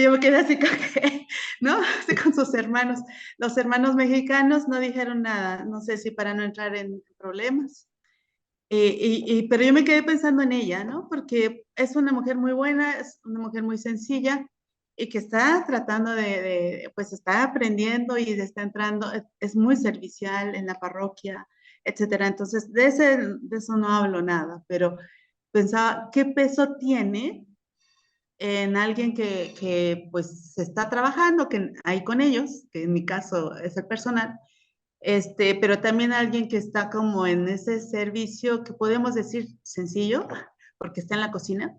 yo me quedé así como que, ¿no? Así con sus hermanos. Los hermanos mexicanos no dijeron nada, no sé si para no entrar en problemas. Pero yo me quedé pensando en ella, ¿no? Porque es una mujer muy buena, es una mujer muy sencilla y que está tratando pues está aprendiendo y está entrando, es muy servicial en la parroquia, etcétera. Entonces, de eso no hablo nada, pero pensaba, ¿qué peso tiene en alguien que pues se está trabajando, que hay con ellos, que en mi caso es el personal, pero también alguien que está como en ese servicio que podemos decir sencillo, porque está en la cocina,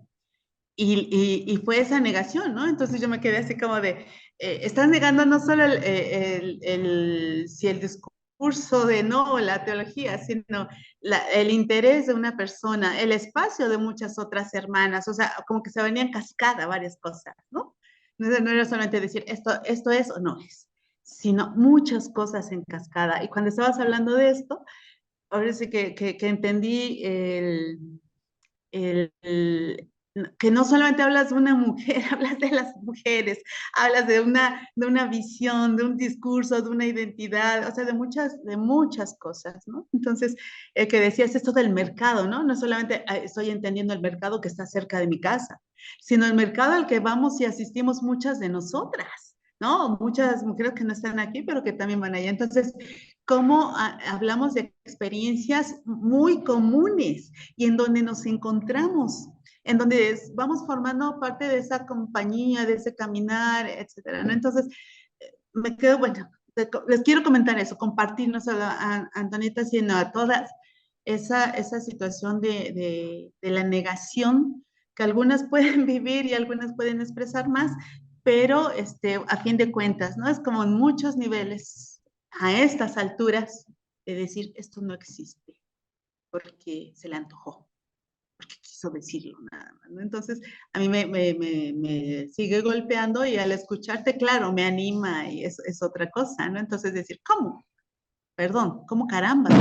y fue esa negación, ¿no? Entonces yo me quedé así como de, estás negando no solo si el discurso de no, la teología, sino el interés de una persona, el espacio de muchas otras hermanas, o sea, como que se venían en cascada varias cosas, ¿no? No era solamente decir esto es o no es, sino muchas cosas en cascada. Y cuando estabas hablando de esto, ahora sí que entendí que no solamente hablas de una mujer, hablas de las mujeres, hablas de una visión, de un discurso, de una identidad, o sea, de muchas cosas, ¿no? Entonces, que decías esto del mercado, ¿no? No solamente estoy entendiendo el mercado que está cerca de mi casa, sino el mercado al que vamos y asistimos muchas de nosotras, ¿no? Muchas mujeres que no están aquí, pero que también van allá. Entonces, ¿cómo hablamos de experiencias muy comunes y en donde nos encontramos, en donde vamos formando parte de esa compañía, de ese caminar, etcétera, ¿no? Entonces, me quedo, bueno, les quiero comentar eso, compartir no solo a Antonieta, sino a todas, esa situación de la negación que algunas pueden vivir y algunas pueden expresar más, pero a fin de cuentas, ¿no? Es como en muchos niveles, a estas alturas, de decir, esto no existe, porque se le antojó, porque quiso decirlo nada más, ¿no? Entonces, a mí me sigue golpeando y al escucharte, claro, me anima y es otra cosa, ¿no? Entonces decir, ¿cómo? Perdón, ¿cómo carambas?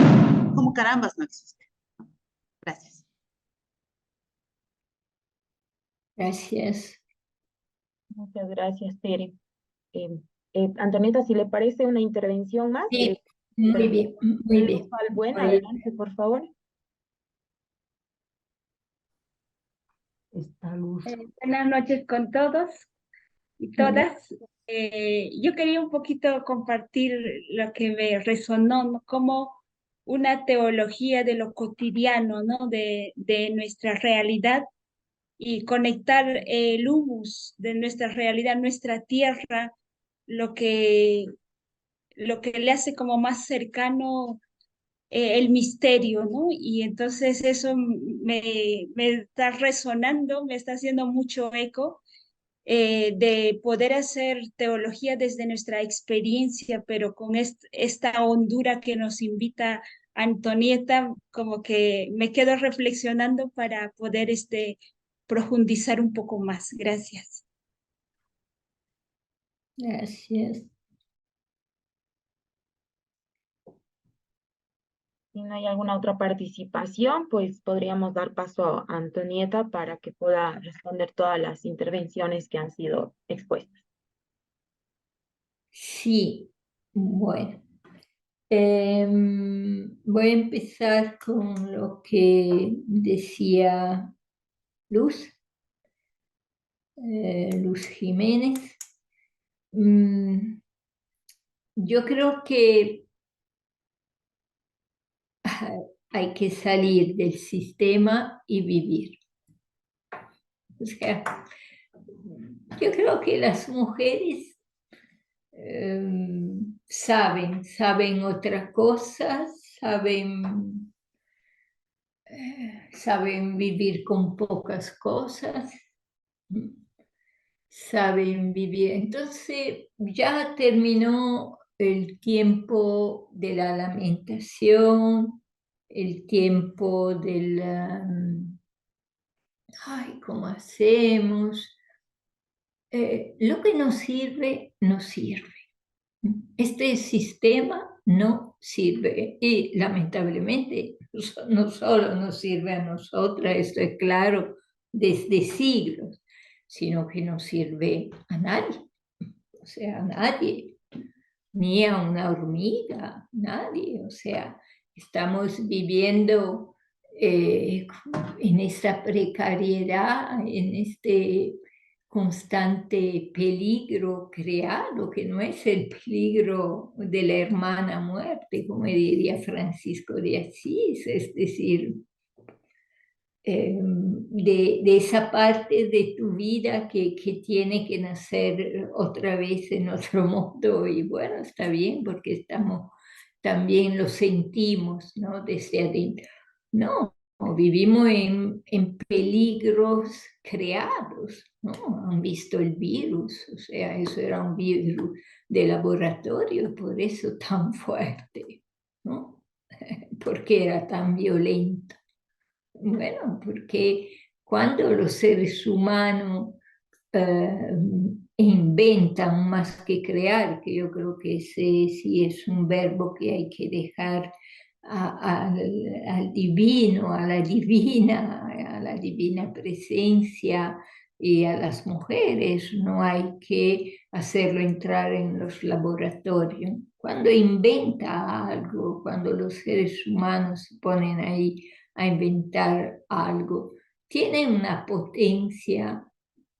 ¿Cómo carambas no existe? Gracias. Gracias. Muchas gracias, Tere. Antonieta, si le parece una intervención más. Sí, muy bien, muy bien. Luz Balbuena, adelante, por favor. Está Luz. Buenas noches con todos y todas. Yo quería un poquito compartir lo que me resonó, ¿no? Como una teología de lo cotidiano, ¿no? De nuestra realidad y conectar el humus de nuestra realidad, nuestra tierra, lo que le hace como más cercano el misterio, ¿no? Y entonces eso me está resonando, me está haciendo mucho eco de poder hacer teología desde nuestra experiencia, pero con esta hondura que nos invita Antonieta, como que me quedo reflexionando para poder profundizar un poco más. Gracias. Gracias. Si no hay alguna otra participación, pues podríamos dar paso a Antonieta para que pueda responder todas las intervenciones que han sido expuestas. Sí, bueno. Voy a empezar con lo que decía Luz, Luz Jiménez. Yo creo que hay que salir del sistema y vivir. O sea, yo creo que las mujeres saben otras cosas, saben vivir con pocas cosas, saben vivir. Entonces ya terminó el tiempo de la lamentación, el tiempo del, ay, ¿cómo hacemos? Lo que nos sirve, nos sirve. Este sistema no sirve y lamentablemente no solo nos sirve a nosotras, esto es claro, desde siglos, sino que no sirve a nadie, o sea, a nadie, ni a una hormiga, nadie, o sea, estamos viviendo en esta precariedad, en este constante peligro creado, que no es el peligro de la hermana muerte, como diría Francisco de Asís, es decir, de esa parte de tu vida que tiene que nacer otra vez en otro mundo, y bueno, está bien, porque también lo sentimos, ¿no? Desde adentro. No, vivimos en peligros creados, ¿no? Han visto el virus, o sea, eso era un virus de laboratorio, por eso tan fuerte, ¿no? Porque era tan violento. Bueno, porque cuando los seres humanos inventan más que crear, que yo creo que ese sí es un verbo que hay que dejar al divino, a la divina presencia y a las mujeres, no hay que hacerlo entrar en los laboratorios. Cuando inventa algo, cuando los seres humanos se ponen ahí a inventar algo, tiene una potencia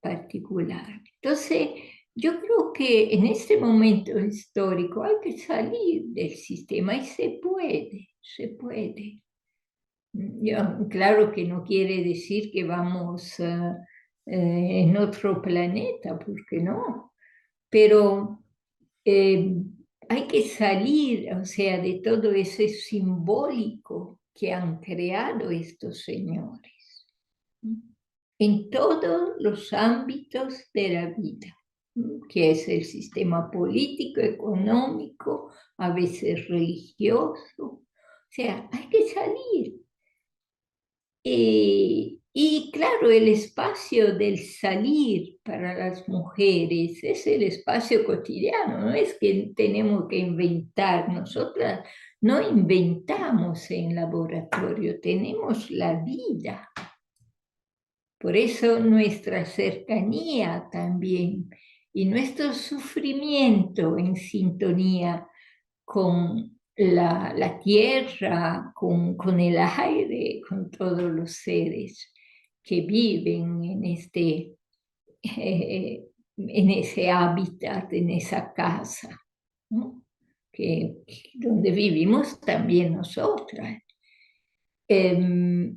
particular. Entonces, yo creo que en este momento histórico hay que salir del sistema y se puede, se puede. Claro que no quiere decir que vamos en otro planeta, porque no, pero hay que salir, o sea, de todo ese simbólico que han creado estos señores en todos los ámbitos de la vida. que es el sistema político, económico, a veces religioso. O sea, hay que salir. Y claro, el espacio del salir para las mujeres es el espacio cotidiano, no es que tenemos que inventar, nosotras no inventamos en laboratorio, tenemos la vida. Por eso nuestra cercanía también y nuestro sufrimiento en sintonía con la tierra, con el aire, con todos los seres que viven en ese hábitat, en esa casa, ¿no? Donde vivimos también nosotras. Yo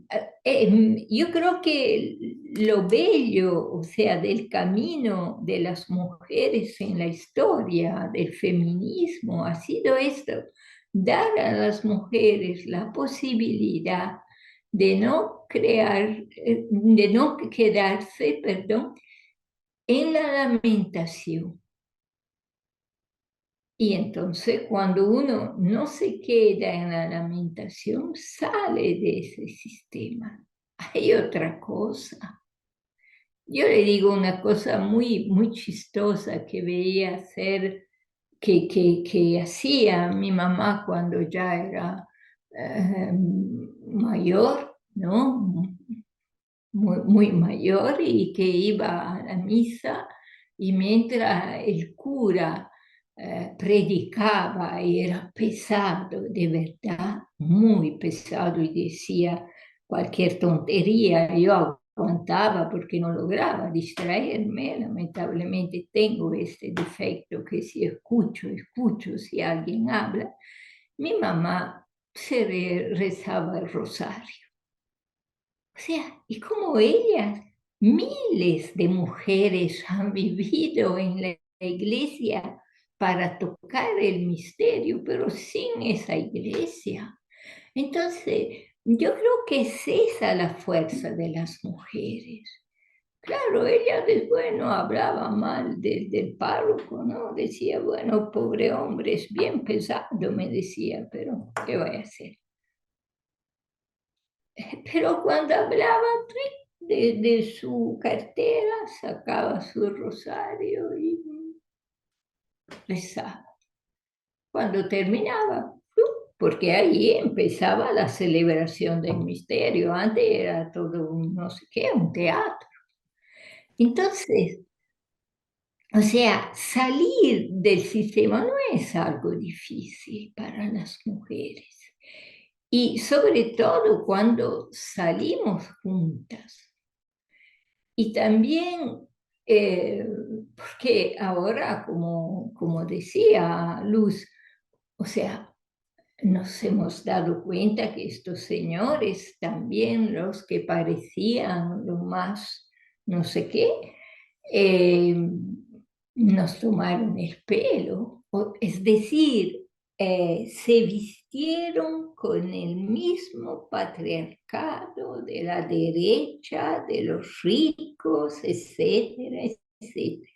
creo que lo bello, o sea, del camino de las mujeres en la historia del feminismo ha sido esto, dar a las mujeres la posibilidad de no quedarse, perdón, en la lamentación. Y entonces cuando uno no se queda en la lamentación, sale de ese sistema. Hay otra cosa. Yo le digo una cosa muy, muy chistosa que veía hacer, que hacía mi mamá cuando ya era mayor, ¿no? Muy, muy mayor y que iba a la misa y mientras el cura predicaba y era pesado, de verdad, muy pesado y decía cualquier tontería. Yo aguantaba porque no lograba distraerme. Lamentablemente tengo este defecto que si escucho si alguien habla. Mi mamá se rezaba el rosario. O sea, y como ellas, miles de mujeres han vivido en la iglesia para tocar el misterio, pero sin esa iglesia. Entonces, yo creo que es esa la fuerza de las mujeres. Claro, ella después no hablaba mal del párroco, ¿no? Decía, bueno, pobre hombre, es bien pesado, me decía, pero ¿qué voy a hacer? Pero cuando hablaba de su cartera, sacaba su rosario y rezaba. Cuando terminaba, porque ahí empezaba la celebración del misterio, antes era todo un no sé qué, un teatro. Entonces, o sea, salir del sistema no es algo difícil para las mujeres. Y sobre todo cuando salimos juntas. Y también, porque ahora, como decía Luz, o sea, nos hemos dado cuenta que estos señores también, los que parecían lo más no sé qué, nos tomaron el pelo. Es decir, se vistieron con el mismo patriarcado de la derecha, de los ricos, etcétera, etcétera,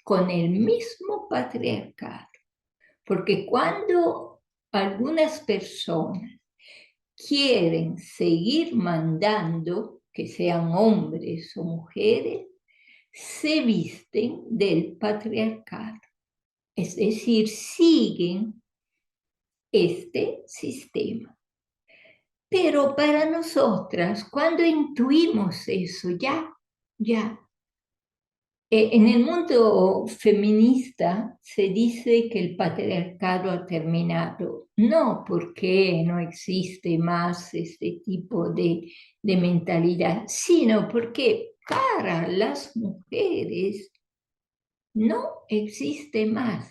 con el mismo patriarcado. Porque cuando algunas personas quieren seguir mandando, que sean hombres o mujeres, se visten del patriarcado. Es decir, siguen este sistema. Pero para nosotras, cuando intuimos eso, ya, en el mundo feminista se dice que el patriarcado ha terminado, no porque no existe más este tipo de mentalidad, sino porque para las mujeres no existe más.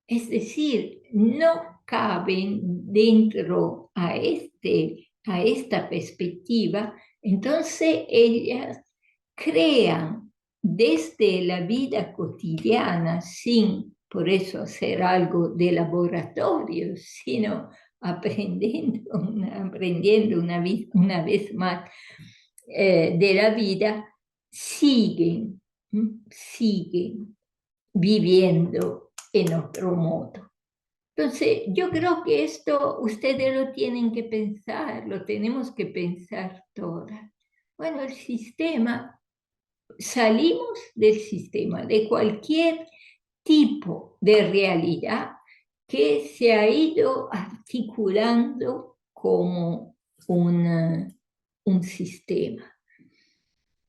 Es decir, no caben dentro a esta perspectiva, entonces ellas crean desde la vida cotidiana, sin por eso hacer algo de laboratorio, sino aprendiendo una vez más de la vida, siguen siguen viviendo en otro modo. Entonces, yo creo que esto ustedes lo tienen que pensar, lo tenemos que pensar todas. Bueno, el sistema, salimos del sistema, de cualquier tipo de realidad que se ha ido articulando como un sistema.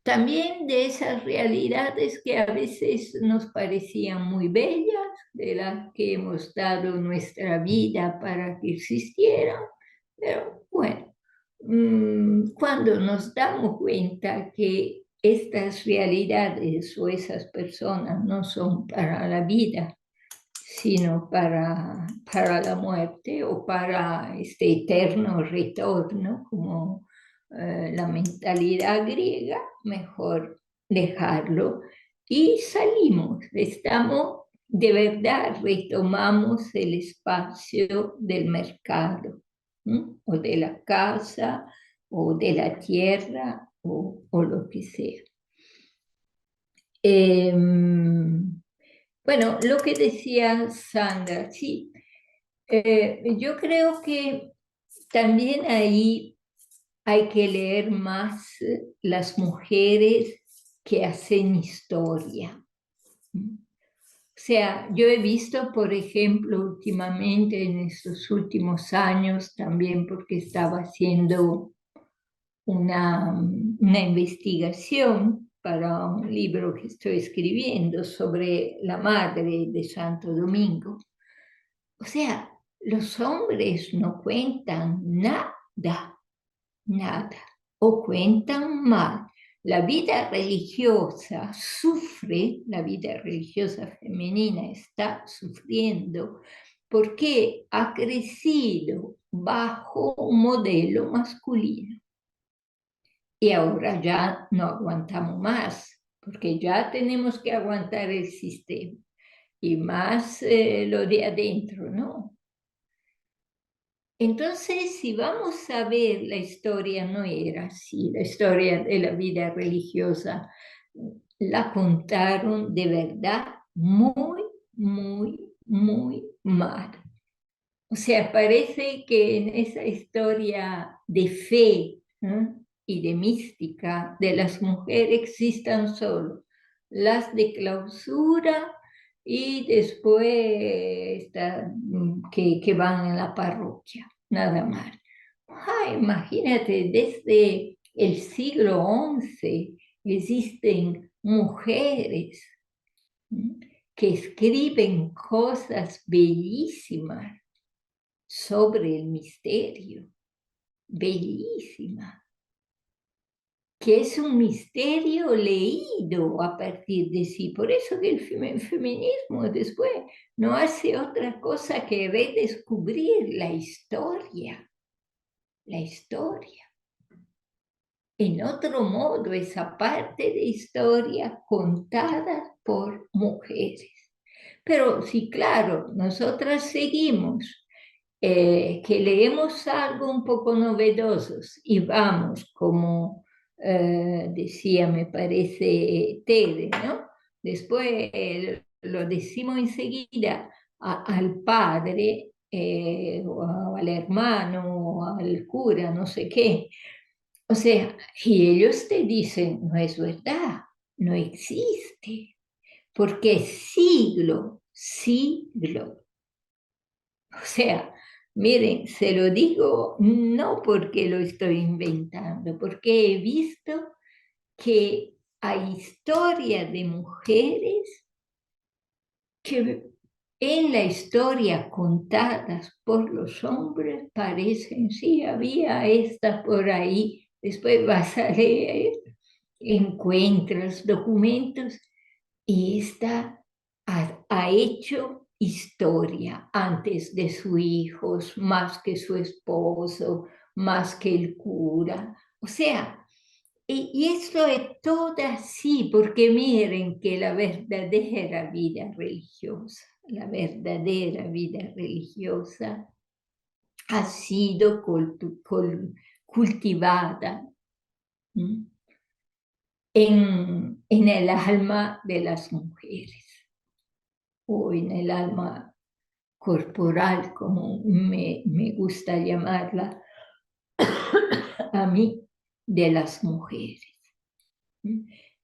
También de esas realidades que a veces nos parecían muy bellas, de las que hemos dado nuestra vida para que existieran, pero bueno, cuando nos damos cuenta que estas realidades o esas personas no son para la vida, sino para la muerte o para este eterno retorno, como la mentalidad griega, mejor dejarlo. Y salimos, estamos, de verdad, retomamos el espacio del mercado, o de la casa, o de la tierra, o lo que sea. Bueno, lo que decía Sandra, sí, yo creo que también ahí hay que leer más las mujeres que hacen historia. O sea, yo he visto, por ejemplo, últimamente, en estos últimos años, también porque estaba haciendo una investigación para un libro que estoy escribiendo sobre la madre de Santo Domingo. O sea, los hombres no cuentan nada, o cuentan mal. La vida religiosa sufre, la vida religiosa femenina está sufriendo porque ha crecido bajo un modelo masculino. Y ahora ya no aguantamos más, porque ya tenemos que aguantar el sistema. Y más lo de adentro, ¿no? Entonces, si vamos a ver, la historia no era así, la historia de la vida religiosa la contaron de verdad muy, muy, muy mal. O sea, parece que en esa historia de fe, ¿eh?, y de mística de las mujeres existan solo las de clausura y después que van en la parroquia, nada más. Imagínate, desde el siglo XI existen mujeres que escriben cosas bellísimas sobre el misterio, bellísimas, que es un misterio leído a partir de sí. Por eso que el feminismo después no hace otra cosa que redescubrir la historia. En otro modo, esa parte de historia contada por mujeres. Pero sí, claro, nosotras seguimos, que leemos algo un poco novedosos y vamos, como decía, me parece, Tere, ¿no? Después lo decimos enseguida al padre, o al hermano, o al cura, no sé qué. O sea, y ellos te dicen, no es verdad, no existe, porque es siglo. O sea, miren, se lo digo no porque lo estoy inventando, porque he visto que hay historias de mujeres que en la historia contadas por los hombres parecen, sí, había esta por ahí, después vas a leer, encuentras documentos y esta ha hecho historia antes de sus hijos, más que su esposo, más que el cura. O sea, y esto es todo así, porque miren que la verdadera vida religiosa ha sido cultivada en el alma de las mujeres, o en el alma corporal, como me gusta llamarla a mí, de las mujeres.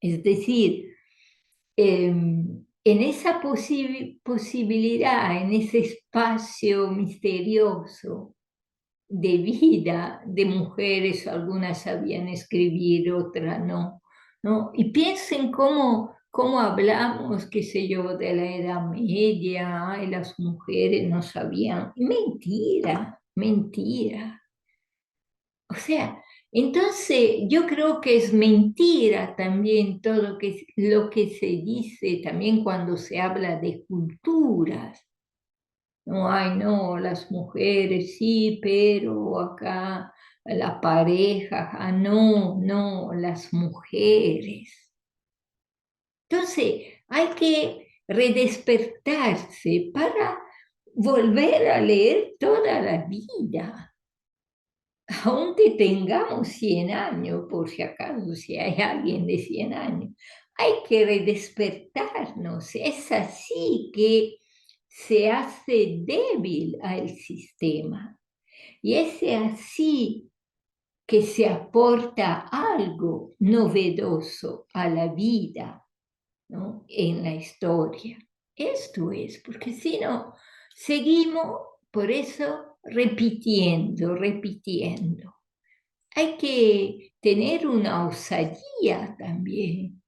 Es decir, en esa posibilidad, en ese espacio misterioso de vida de mujeres, algunas sabían escribir, otras no, ¿no? Y piensen cómo hablamos, qué sé yo, de la Edad Media, y las mujeres no sabían. Mentira, mentira. O sea, entonces yo creo que es mentira también todo lo que se dice también cuando se habla de culturas. No, ay, no, las mujeres sí, pero acá la pareja, no, las mujeres. Entonces, hay que redespertarse para volver a leer toda la vida. Aunque tengamos 100 años, por si acaso, si hay alguien de 100 años, hay que redespertarnos. Es así que se hace débil al sistema. Y es así que se aporta algo novedoso a la vida, ¿no? En la historia. Esto es, porque si no, seguimos por eso repitiendo. Hay que tener una osadía también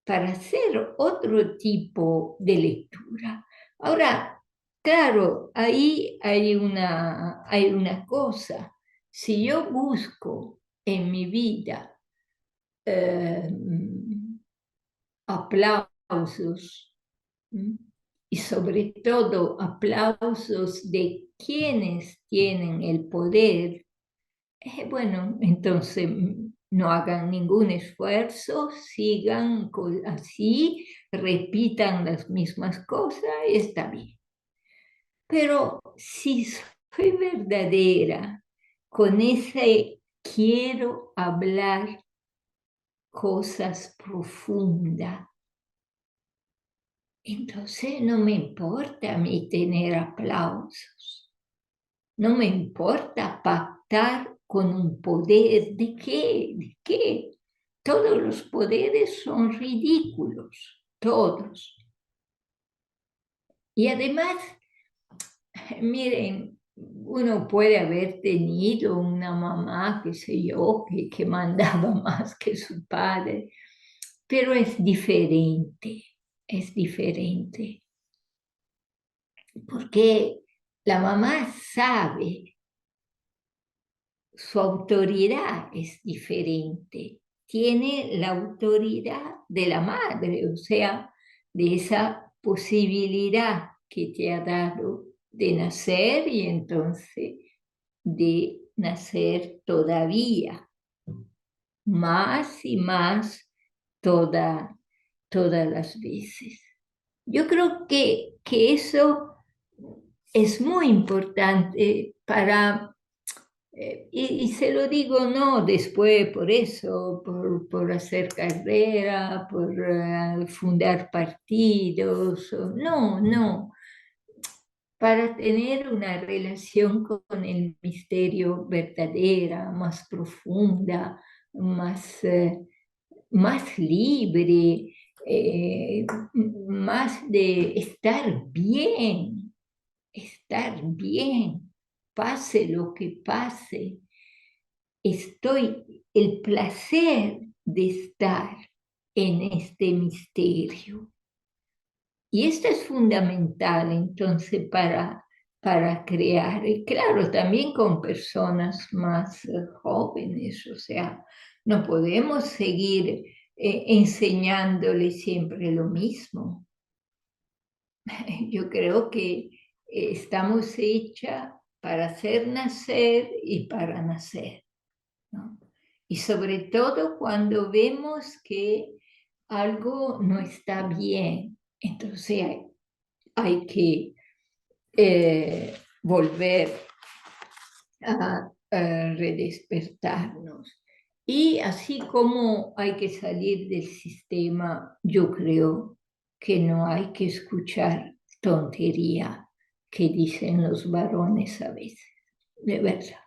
para hacer otro tipo de lectura. Ahora, claro, ahí hay una cosa. Si yo busco en mi vida aplausos, y sobre todo aplausos de quienes tienen el poder, bueno, entonces no hagan ningún esfuerzo, sigan así, repitan las mismas cosas y está bien. Pero si soy verdadera con ese quiero hablar cosas profundas, entonces no me importa a mí tener aplausos. No me importa pactar con un poder. ¿De qué? ¿De qué? Todos los poderes son ridículos, todos. Y además, miren, uno puede haber tenido una mamá, qué sé yo, que mandaba más que su padre, pero es diferente, porque la mamá sabe, su autoridad es diferente, tiene la autoridad de la madre, o sea, de esa posibilidad que te ha dado de nacer y entonces de nacer todavía, más y más todas las veces. Yo creo que eso es muy importante para, y se lo digo no después por eso, por hacer carrera, por fundar partidos, no, para tener una relación con el misterio verdadera, más profunda, más libre, más de estar bien, pase lo que pase. El placer de estar en este misterio. Y esto es fundamental entonces para crear, y claro, también con personas más jóvenes, o sea, no podemos seguir enseñándoles siempre lo mismo. Yo creo que estamos hechas para hacer nacer y para nacer, ¿no? Y sobre todo cuando vemos que algo no está bien, entonces hay que volver a redespertarnos. Y así como hay que salir del sistema, yo creo que no hay que escuchar tontería que dicen los varones a veces, de verdad.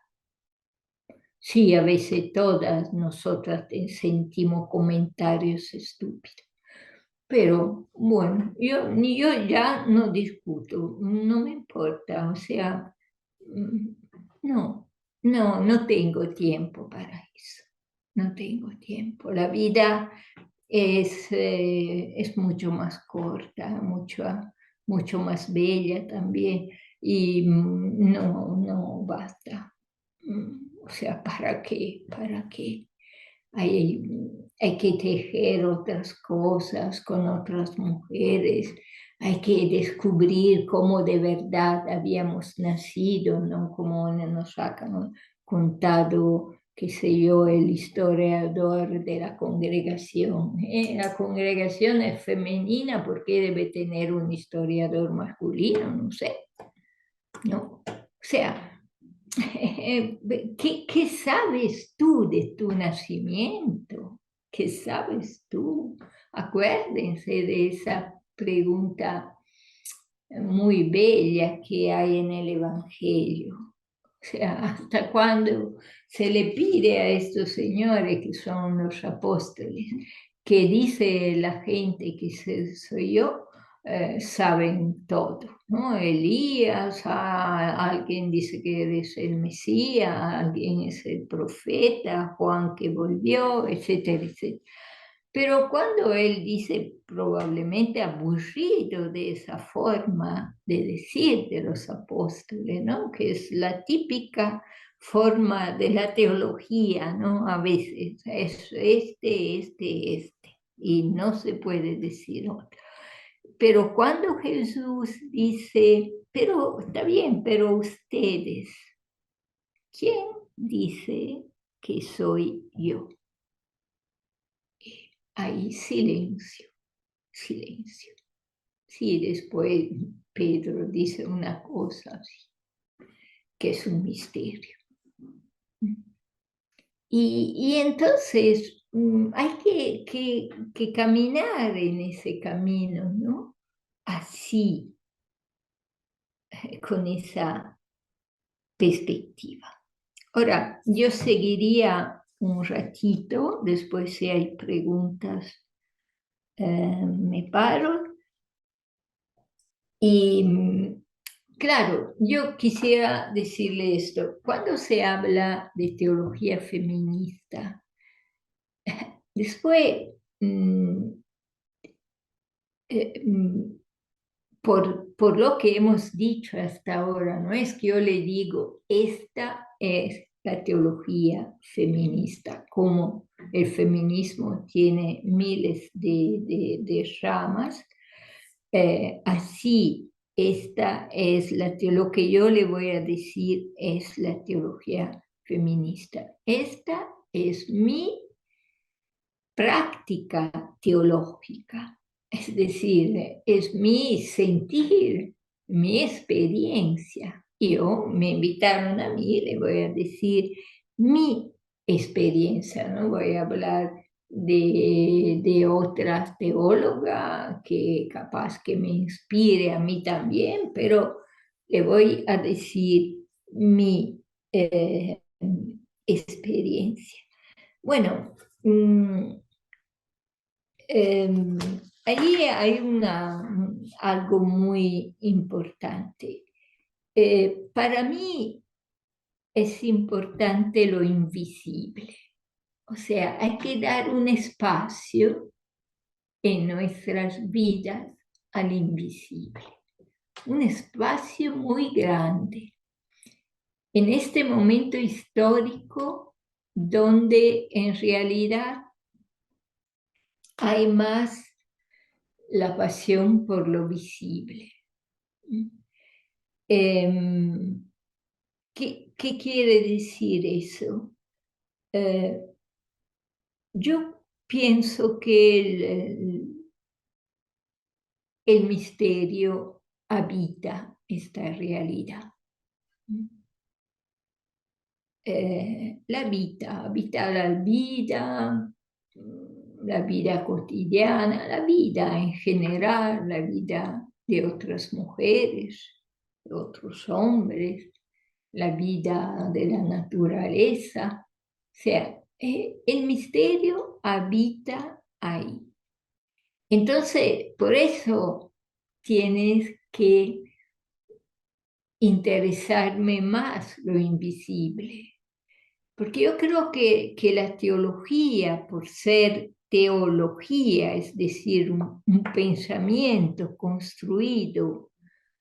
Sí, a veces todas nosotras sentimos comentarios estúpidos. Pero bueno, yo ya no discuto, no me importa, o sea, no tengo tiempo para eso, no tengo tiempo. La vida es mucho más corta, mucho más bella también, y no basta. O sea, ¿para qué? ¿Para qué? Hay que tejer otras cosas con otras mujeres, hay que descubrir cómo de verdad habíamos nacido, no como nos ha contado, qué sé yo, el historiador de la congregación. La congregación es femenina, ¿por qué debe tener un historiador masculino? No sé, ¿no? O sea, ¿qué sabes tú de tu nacimiento? ¿Qué sabes tú? Acuérdense de esa pregunta muy bella que hay en el Evangelio. O sea, ¿hasta cuándo se le pide a estos señores que son los apóstoles, que dice la gente que soy yo? Saben todo, ¿no? Elías, alguien dice que eres el Mesías, alguien es el profeta, Juan que volvió, etcétera, etcétera. Pero cuando él dice, probablemente aburrido de esa forma de decir de los apóstoles, ¿no? Que es la típica forma de la teología, ¿no? A veces es este, y no se puede decir otro. Pero cuando Jesús dice, pero está bien, pero ustedes, ¿quién dice que soy yo? Hay silencio, silencio. Sí, después Pedro dice una cosa así, que es un misterio. Y entonces hay que caminar en ese camino, ¿no? Así, con esa perspectiva. Ahora, yo seguiría un ratito, después si hay preguntas, me paro. Y claro, yo quisiera decirle esto, cuando se habla de teología feminista, después, por lo que hemos dicho hasta ahora, no es que yo le digo, esta es la teología feminista, como el feminismo tiene miles de ramas, así esta es lo que yo le voy a decir es la teología feminista. Esta es mi práctica teológica, es decir, es mi sentir, mi experiencia. Me invitaron a mí, le voy a decir mi experiencia, no voy a hablar de otras teólogas que capaz que me inspire a mí también, pero le voy a decir mi experiencia. Bueno, allí hay algo muy importante. Para mí es importante lo invisible. O sea, hay que dar un espacio en nuestras vidas al invisible. Un espacio muy grande. En este momento histórico donde en realidad hay más la pasión por lo visible. ¿Qué quiere decir eso? Yo pienso que el misterio habita esta realidad. la vida la vida cotidiana, la vida en general, la vida de otras mujeres, de otros hombres, la vida de la naturaleza. O sea, el misterio habita ahí. Entonces, por eso tienes que interesarme más lo invisible. Porque yo creo que la teología, por ser teología, es decir, un pensamiento construido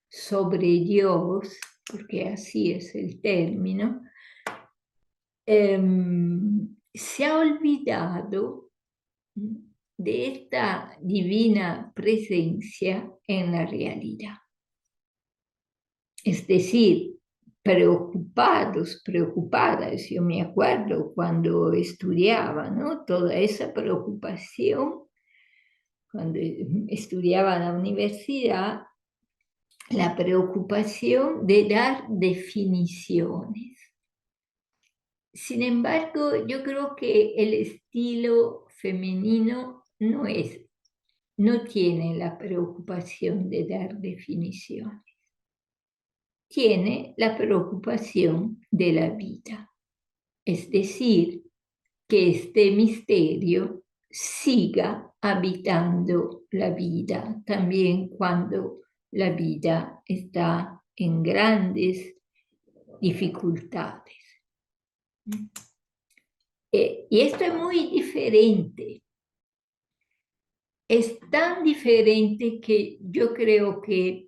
sobre Dios, porque así es el término, se ha olvidado de esta divina presencia en la realidad. Es decir, preocupadas, yo me acuerdo cuando estudiaba, ¿no? Toda esa preocupación, cuando estudiaba en la universidad, la preocupación de dar definiciones. Sin embargo, yo creo que el estilo femenino no tiene la preocupación de dar definiciones. Tiene la preocupación de la vida. Es decir, que este misterio siga habitando la vida, también cuando la vida está en grandes dificultades. Y esto es muy diferente. Es tan diferente que yo creo que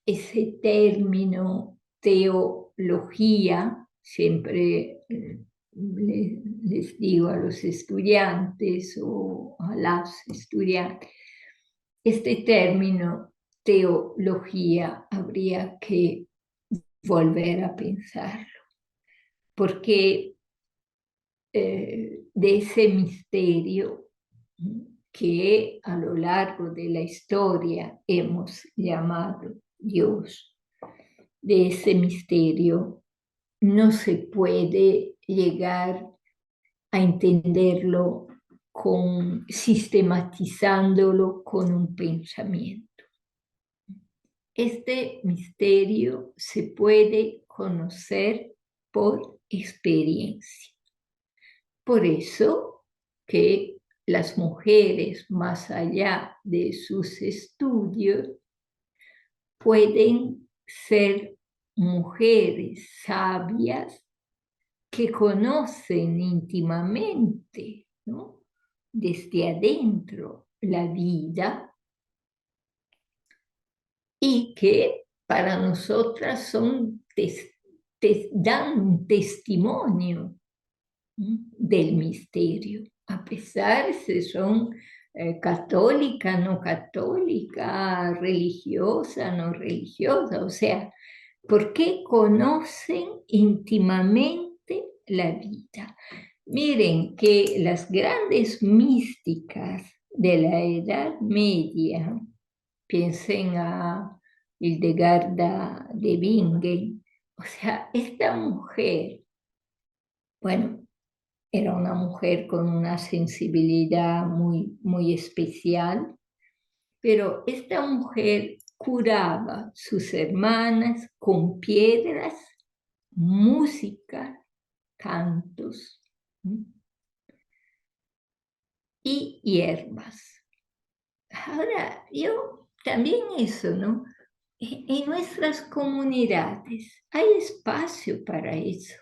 ese término teología, siempre les digo a los estudiantes o a las estudiantes, este término teología habría que volver a pensarlo, porque de ese misterio que a lo largo de la historia hemos llamado Dios, de ese misterio no se puede llegar a entenderlo sistematizándolo con un pensamiento. Este misterio se puede conocer por experiencia. Por eso que las mujeres, más allá de sus estudios, pueden ser mujeres sabias que conocen íntimamente, ¿no?, desde adentro la vida y que para nosotras dan un testimonio del misterio, a pesar si son católica, no católica, religiosa, no religiosa, o sea, porque conocen íntimamente la vida. Miren que las grandes místicas de la Edad Media, piensen a Hildegarda de Bingen, o sea, esta mujer, bueno, era una mujer con una sensibilidad muy, muy especial, pero esta mujer curaba a sus hermanas con piedras, música, cantos y hierbas. Ahora, yo también eso, ¿no? En nuestras comunidades hay espacio para eso.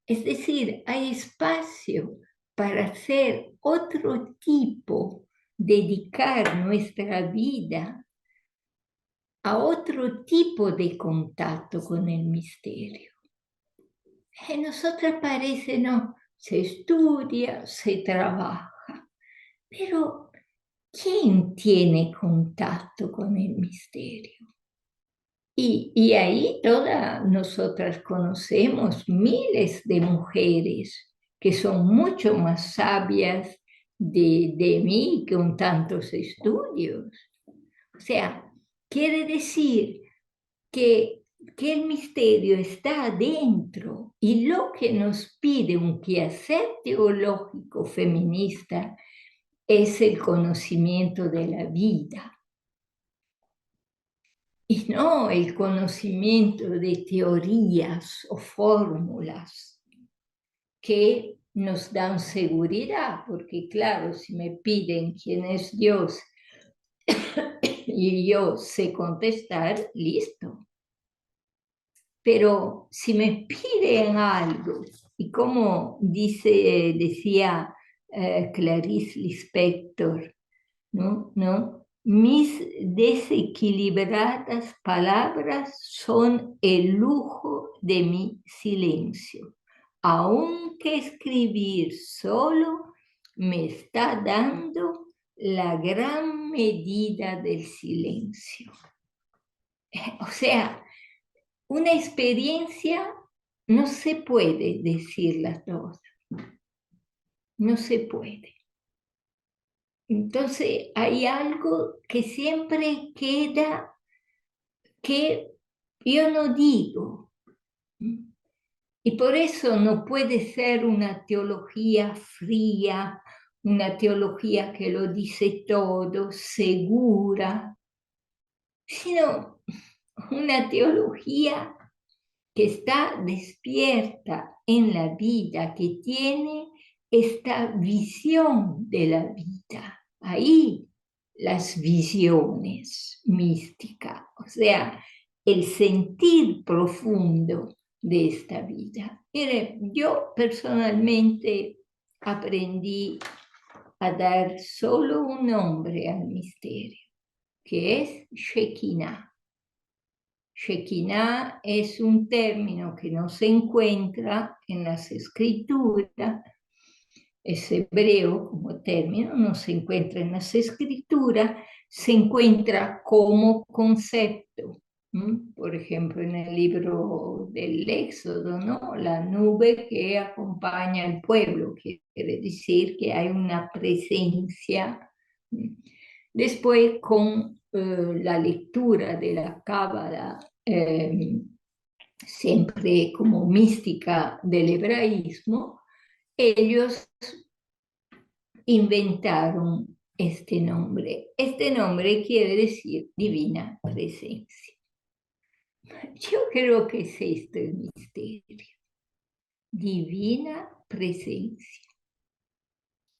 Es decir, hay espacio para hacer otro tipo, dedicar nuestra vida a otro tipo de contacto con el misterio. A nosotros parece, no, se estudia, se trabaja, pero ¿quién tiene contacto con el misterio? Y ahí todas nosotras conocemos miles de mujeres que son mucho más sabias de mí con tantos estudios. O sea, quiere decir que que el misterio está adentro y lo que nos pide un quehacer teológico feminista es el conocimiento de la vida y no el conocimiento de teorías o fórmulas que nos dan seguridad, porque claro, si me piden quién es Dios y yo sé contestar, listo. Pero si me piden algo, y como decía Clarice Lispector, ¿no? Mis desequilibradas palabras son el lujo de mi silencio, aunque escribir solo me está dando la gran medida del silencio. O sea, una experiencia no se puede decirla toda, no se puede. Entonces hay algo que siempre queda que yo no digo. Y por eso no puede ser una teología fría, una teología que lo dice todo, segura, sino una teología que está despierta en la vida, que tiene esta visión de la vida. Ahí las visiones místicas, o sea, el sentir profundo de esta vida. Mire, yo personalmente aprendí a dar solo un nombre al misterio, que es Shekinah. Shekinah es un término que no se encuentra en las escrituras, es hebreo como término, no se encuentra en las escrituras, se encuentra como concepto. Por ejemplo, en el libro del Éxodo, ¿no? La nube que acompaña al pueblo, quiere decir que hay una presencia. Después, con la lectura de la Cábala, siempre como mística del hebraísmo, ellos inventaron este nombre. Este nombre quiere decir divina presencia. Yo creo que es esto el misterio. Divina presencia.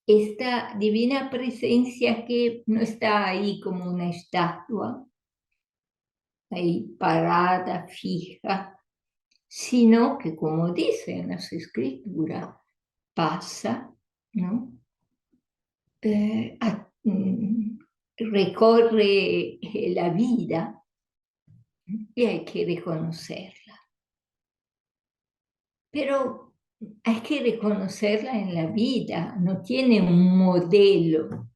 Esta divina presencia que no está ahí como una estatua, ahí parada, fija, sino que, como dicen las escrituras, pasa, ¿no? Recorre la vida y hay que reconocerla. Pero hay que reconocerla en la vida, no tiene un modelo.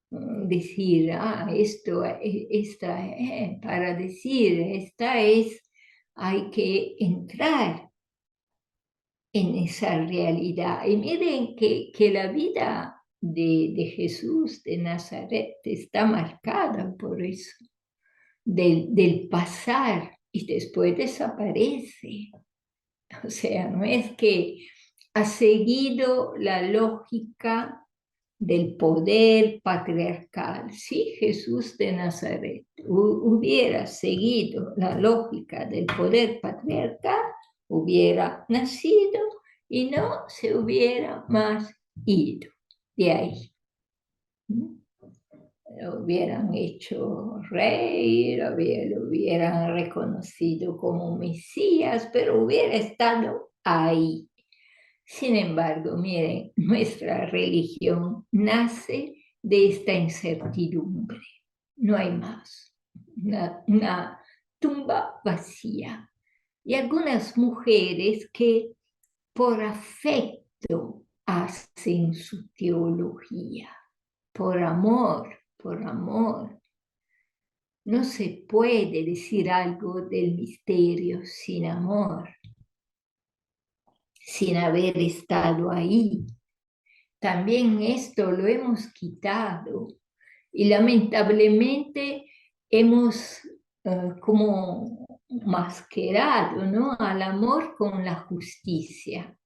Decir, para decir, esta es, hay que entrar en esa realidad. Y miren que la vida de Jesús de Nazaret está marcada por eso, del pasar y después desaparece. O sea, no es que ha seguido la lógica del poder patriarcal. Si Jesús de Nazaret hubiera seguido la lógica del poder patriarcal, hubiera nacido y no se hubiera más ido de ahí. Lo hubieran hecho rey, lo hubieran reconocido como Mesías, pero hubiera estado ahí. Sin embargo, miren, nuestra religión nace de esta incertidumbre. No hay más. Una tumba vacía. Y algunas mujeres que por afecto hacen su teología, por amor. No se puede decir algo del misterio sin amor, sin haber estado ahí. También esto lo hemos quitado y lamentablemente hemos como mascarado, ¿no?, al amor con la justicia.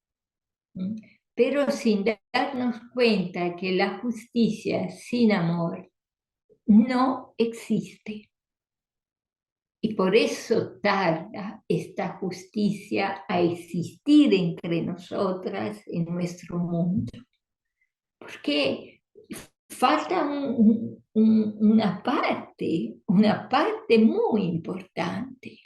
Pero sin darnos cuenta que la justicia sin amor no existe. Y por eso tarda esta justicia a existir entre nosotras en nuestro mundo. Porque falta una parte muy importante,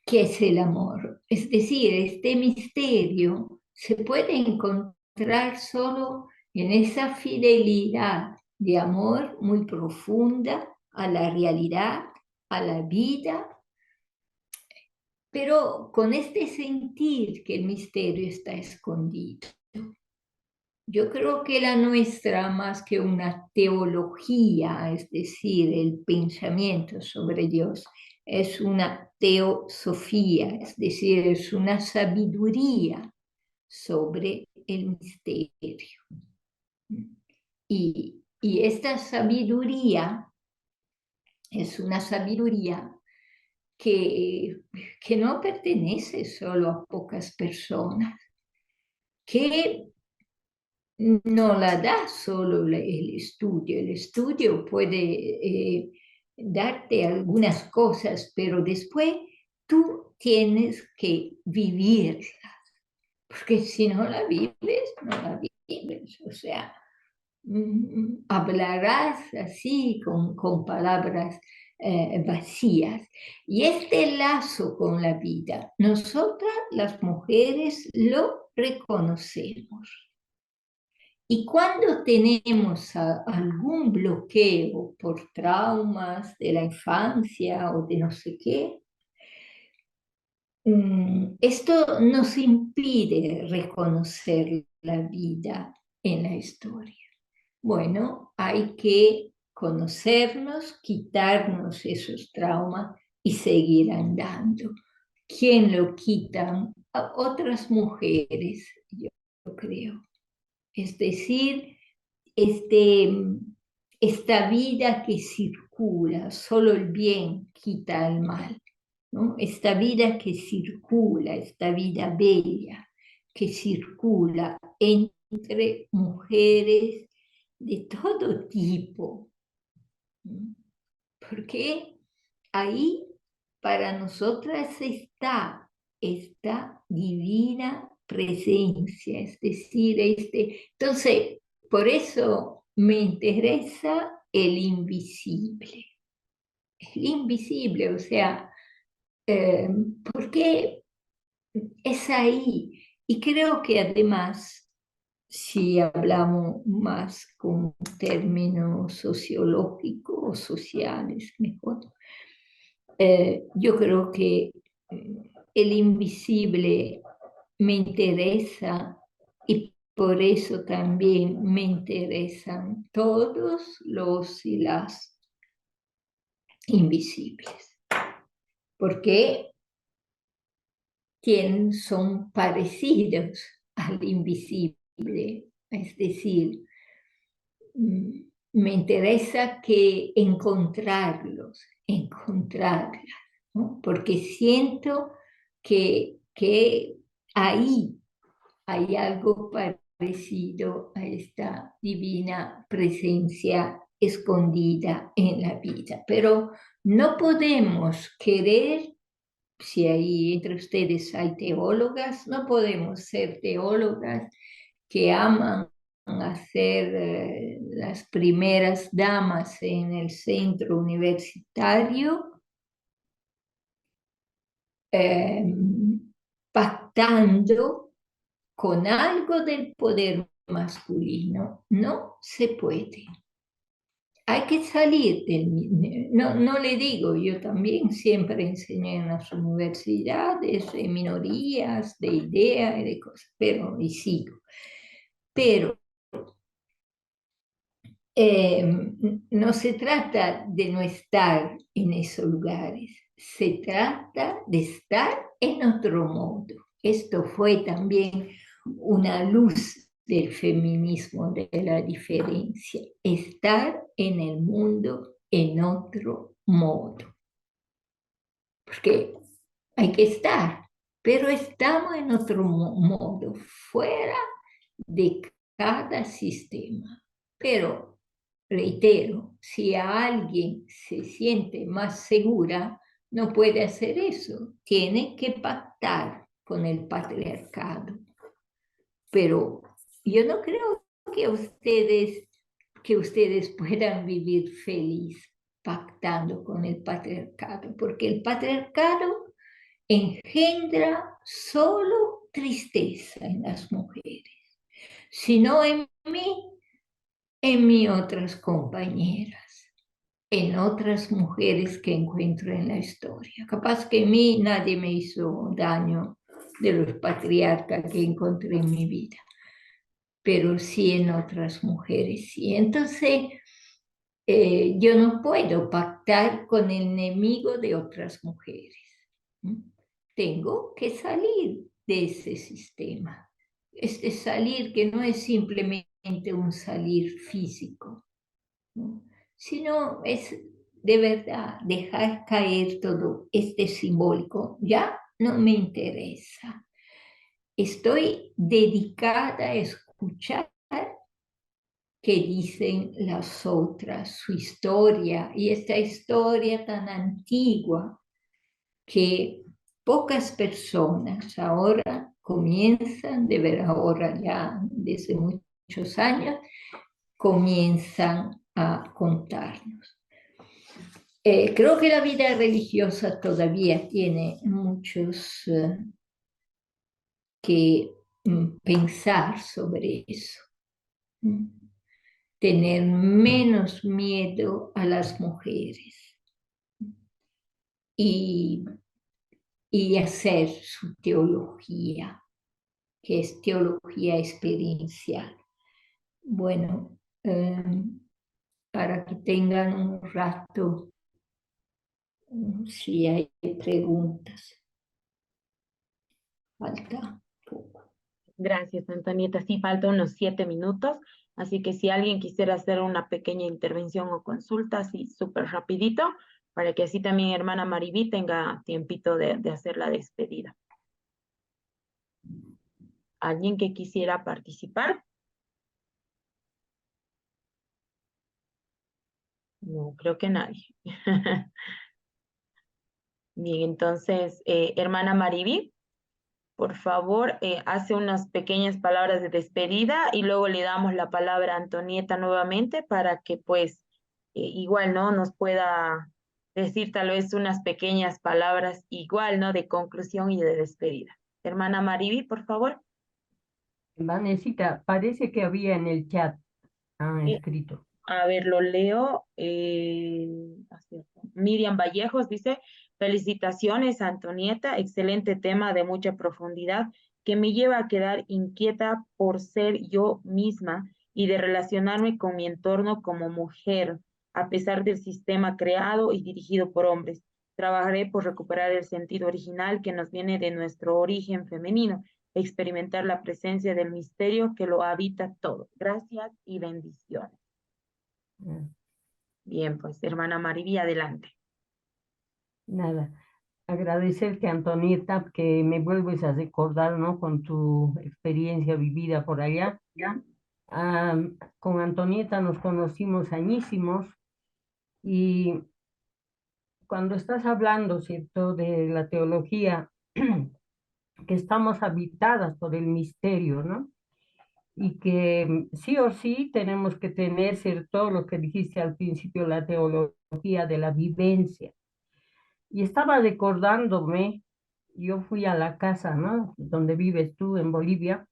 que es el amor. Es decir, este misterio se puede encontrar solo en esa fidelidad de amor muy profunda a la realidad, a la vida, pero con este sentir que el misterio está escondido. Yo creo que la nuestra, más que una teología, es decir, el pensamiento sobre Dios, es una teosofía, es decir, es una sabiduría sobre el misterio. Y esta sabiduría es una sabiduría que no pertenece solo a pocas personas, que no la da solo el estudio. El estudio puede darte algunas cosas, pero después tú tienes que vivirlas, porque si no la vives, no la vives. O sea, hablarás así con palabras vacías. Y este lazo con la vida, nosotras las mujeres lo reconocemos. Y cuando tenemos algún bloqueo por traumas de la infancia o de no sé qué, esto nos impide reconocer la vida en la historia. Bueno, hay que conocernos, quitarnos esos traumas y seguir andando. ¿Quién lo quitan? A otras mujeres, yo creo. Es decir, esta vida que circula, solo el bien quita el mal, ¿no? Esta vida que circula, esta vida bella que circula entre mujeres de todo tipo, ¿no? Porque ahí para nosotras está esta divina presencia, es decir, entonces, por eso me interesa el invisible. El invisible, o sea, porque es ahí. Y creo que además, si hablamos más con términos sociológicos o sociales, mejor, yo creo que el invisible me interesa y por eso también me interesan todos los y las invisibles, porque son parecidos al invisible, es decir, me interesa que encontrarlas, ¿no? Porque siento que ahí hay algo parecido a esta divina presencia escondida en la vida. Pero no podemos querer, si ahí entre ustedes hay teólogas, no podemos ser teólogas que aman a ser las primeras damas en el centro universitario, pactando con algo del poder masculino. No se puede. Hay que salir no le digo, yo también siempre enseñé en las universidades de minorías, de ideas y de cosas, y sigo. Pero no se trata de no estar en esos lugares, se trata de estar en otro modo. Esto fue también una luz del feminismo de la diferencia, estar en el mundo en otro modo. porque hay que estar, pero estamos en otro modo, fuera de cada sistema. Pero, reitero, si alguien se siente más segura, no puede hacer eso, tiene que pactar con el patriarcado. Pero yo no creo que ustedes puedan vivir feliz pactando con el patriarcado, porque el patriarcado engendra solo tristeza en las mujeres, sino en mis otras compañeras, en otras mujeres que encuentro en la historia. Capaz que en mí nadie me hizo daño de los patriarcas que encontré en mi vida, pero sí en otras mujeres. Y entonces yo no puedo pactar con el enemigo de otras mujeres. Tengo que salir de ese sistema. Este salir que no es simplemente un salir físico, ¿no? Sino es de verdad dejar caer todo este simbólico. Ya no me interesa. Estoy dedicada a escuchar qué dicen las otras, su historia, y esta historia tan antigua que pocas personas ahora comienzan, de ver ahora ya desde muchos años, comienzan a contarnos. Creo que la vida religiosa todavía tiene muchos que pensar sobre eso. Tener menos miedo a las mujeres y hacer su teología, que es teología experiencial. Bueno, para que tengan un rato, si hay preguntas. Falta poco. Gracias, Antonieta. Sí, falta unos 7 minutos, así que si alguien quisiera hacer una pequeña intervención o consulta, así súper rapidito, para que así también hermana Mariví tenga tiempito de hacer la despedida. ¿Alguien que quisiera participar? No, creo que nadie. Bien, entonces, hermana Mariví, por favor, hace unas pequeñas palabras de despedida y luego le damos la palabra a Antonieta nuevamente para que pues igual, ¿no? Nos pueda decir tal vez unas pequeñas palabras igual, ¿no? De conclusión y de despedida. Hermana Mariví, por favor. Vanesita, parece que había en el chat escrito. A ver, lo leo. Miriam Vallejos dice, felicitaciones, Antonieta, excelente tema de mucha profundidad que me lleva a quedar inquieta por ser yo misma y de relacionarme con mi entorno como mujer, a pesar del sistema creado y dirigido por hombres. Trabajaré por recuperar el sentido original que nos viene de nuestro origen femenino, experimentar la presencia del misterio que lo habita todo. Gracias y bendiciones. Bien, pues, hermana Mariví, adelante. Nada, agradecerte, Antonieta, que me vuelves a recordar, ¿no? Con tu experiencia vivida por allá. Con Antonieta nos conocimos añísimos y cuando estás hablando, ¿cierto?, de la teología, que estamos habitadas por el misterio, ¿no? Y que sí o sí tenemos que tener, ¿cierto?, lo que dijiste al principio, la teología de la vivencia. Y estaba recordándome, yo fui a la casa, ¿no?, donde vives tú en Bolivia,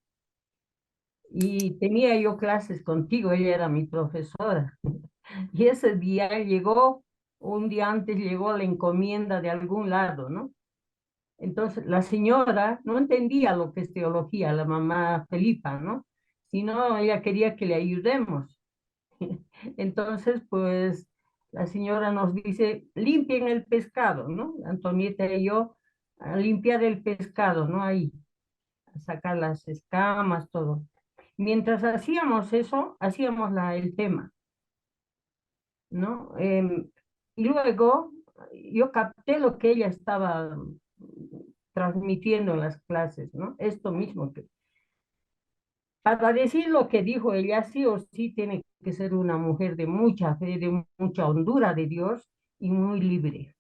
y tenía yo clases contigo, ella era mi profesora. Y ese día llegó, un día antes llegó la encomienda de algún lado, ¿no? Entonces la señora no entendía lo que es teología, la mamá Felipa, ¿no? Sino ella quería que le ayudemos. Entonces, pues, la señora nos dice, limpien el pescado, ¿no? Antonieta y yo, a limpiar el pescado, ¿no? Ahí, a sacar las escamas, todo. Mientras hacíamos eso, hacíamos el tema, ¿no? Y luego yo capté lo que ella estaba transmitiendo en las clases, ¿no? Esto mismo que para decir lo que dijo ella, sí o sí tiene que ser una mujer de mucha fe, de mucha hondura de Dios y muy libre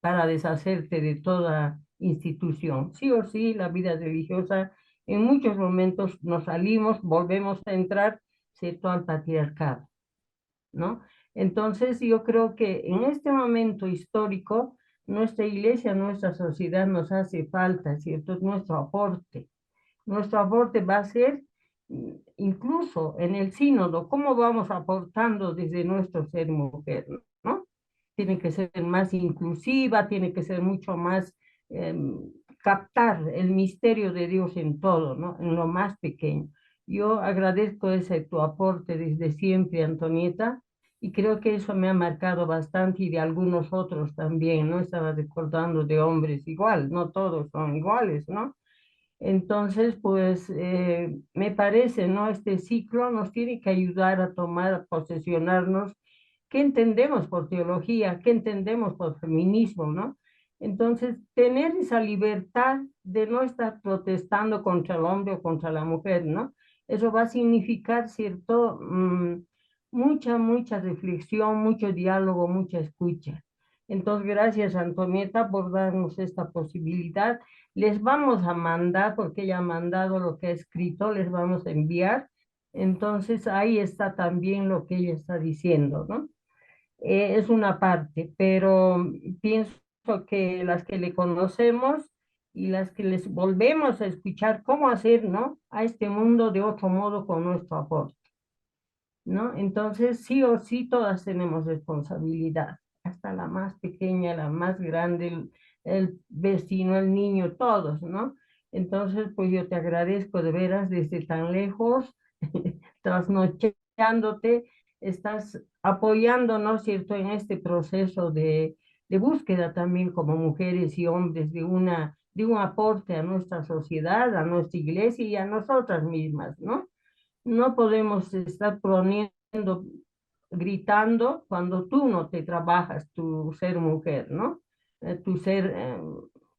para deshacerte de toda institución. Sí o sí, la vida religiosa, en muchos momentos nos salimos, volvemos a entrar, ¿cierto?, al patriarcado, ¿no? Entonces yo creo que en este momento histórico, nuestra iglesia, nuestra sociedad nos hace falta, ¿cierto? Es nuestro aporte. Nuestro aporte va a ser incluso en el sínodo, cómo vamos aportando desde nuestro ser mujer, ¿no? Tiene que ser más inclusiva, tiene que ser mucho más captar el misterio de Dios en todo, ¿no? En lo más pequeño. Yo agradezco ese tu aporte desde siempre, Antonieta, y creo que eso me ha marcado bastante y de algunos otros también, ¿no? Estaba recordando de hombres igual, no todos son iguales, ¿no? Entonces, pues me parece, ¿no? Este ciclo nos tiene que ayudar a tomar, a posesionarnos, qué entendemos por teología, qué entendemos por feminismo, ¿no? Entonces, tener esa libertad de no estar protestando contra el hombre o contra la mujer, ¿no? Eso va a significar, ¿cierto? Mucha reflexión, mucho diálogo, mucha escucha. Entonces, gracias, Antonieta, por darnos esta posibilidad. Les vamos a mandar, porque ella ha mandado lo que ha escrito, les vamos a enviar. Entonces, ahí está también lo que ella está diciendo, ¿no? Es una parte, pero pienso que las que le conocemos y las que les volvemos a escuchar cómo hacer, ¿no? A este mundo de otro modo con nuestro aporte, ¿no? Entonces, sí o sí, todas tenemos responsabilidad, hasta la más pequeña, la más grande, el vecino, el niño, todos, ¿no? Entonces, pues yo te agradezco de veras desde tan lejos, trasnochándote, estás apoyándonos, ¿cierto?, en este proceso de búsqueda también como mujeres y hombres de un aporte a nuestra sociedad, a nuestra iglesia y a nosotras mismas, ¿no? No podemos estar poniendo, gritando cuando tú no te trabajas tu ser mujer, ¿no? Tu ser,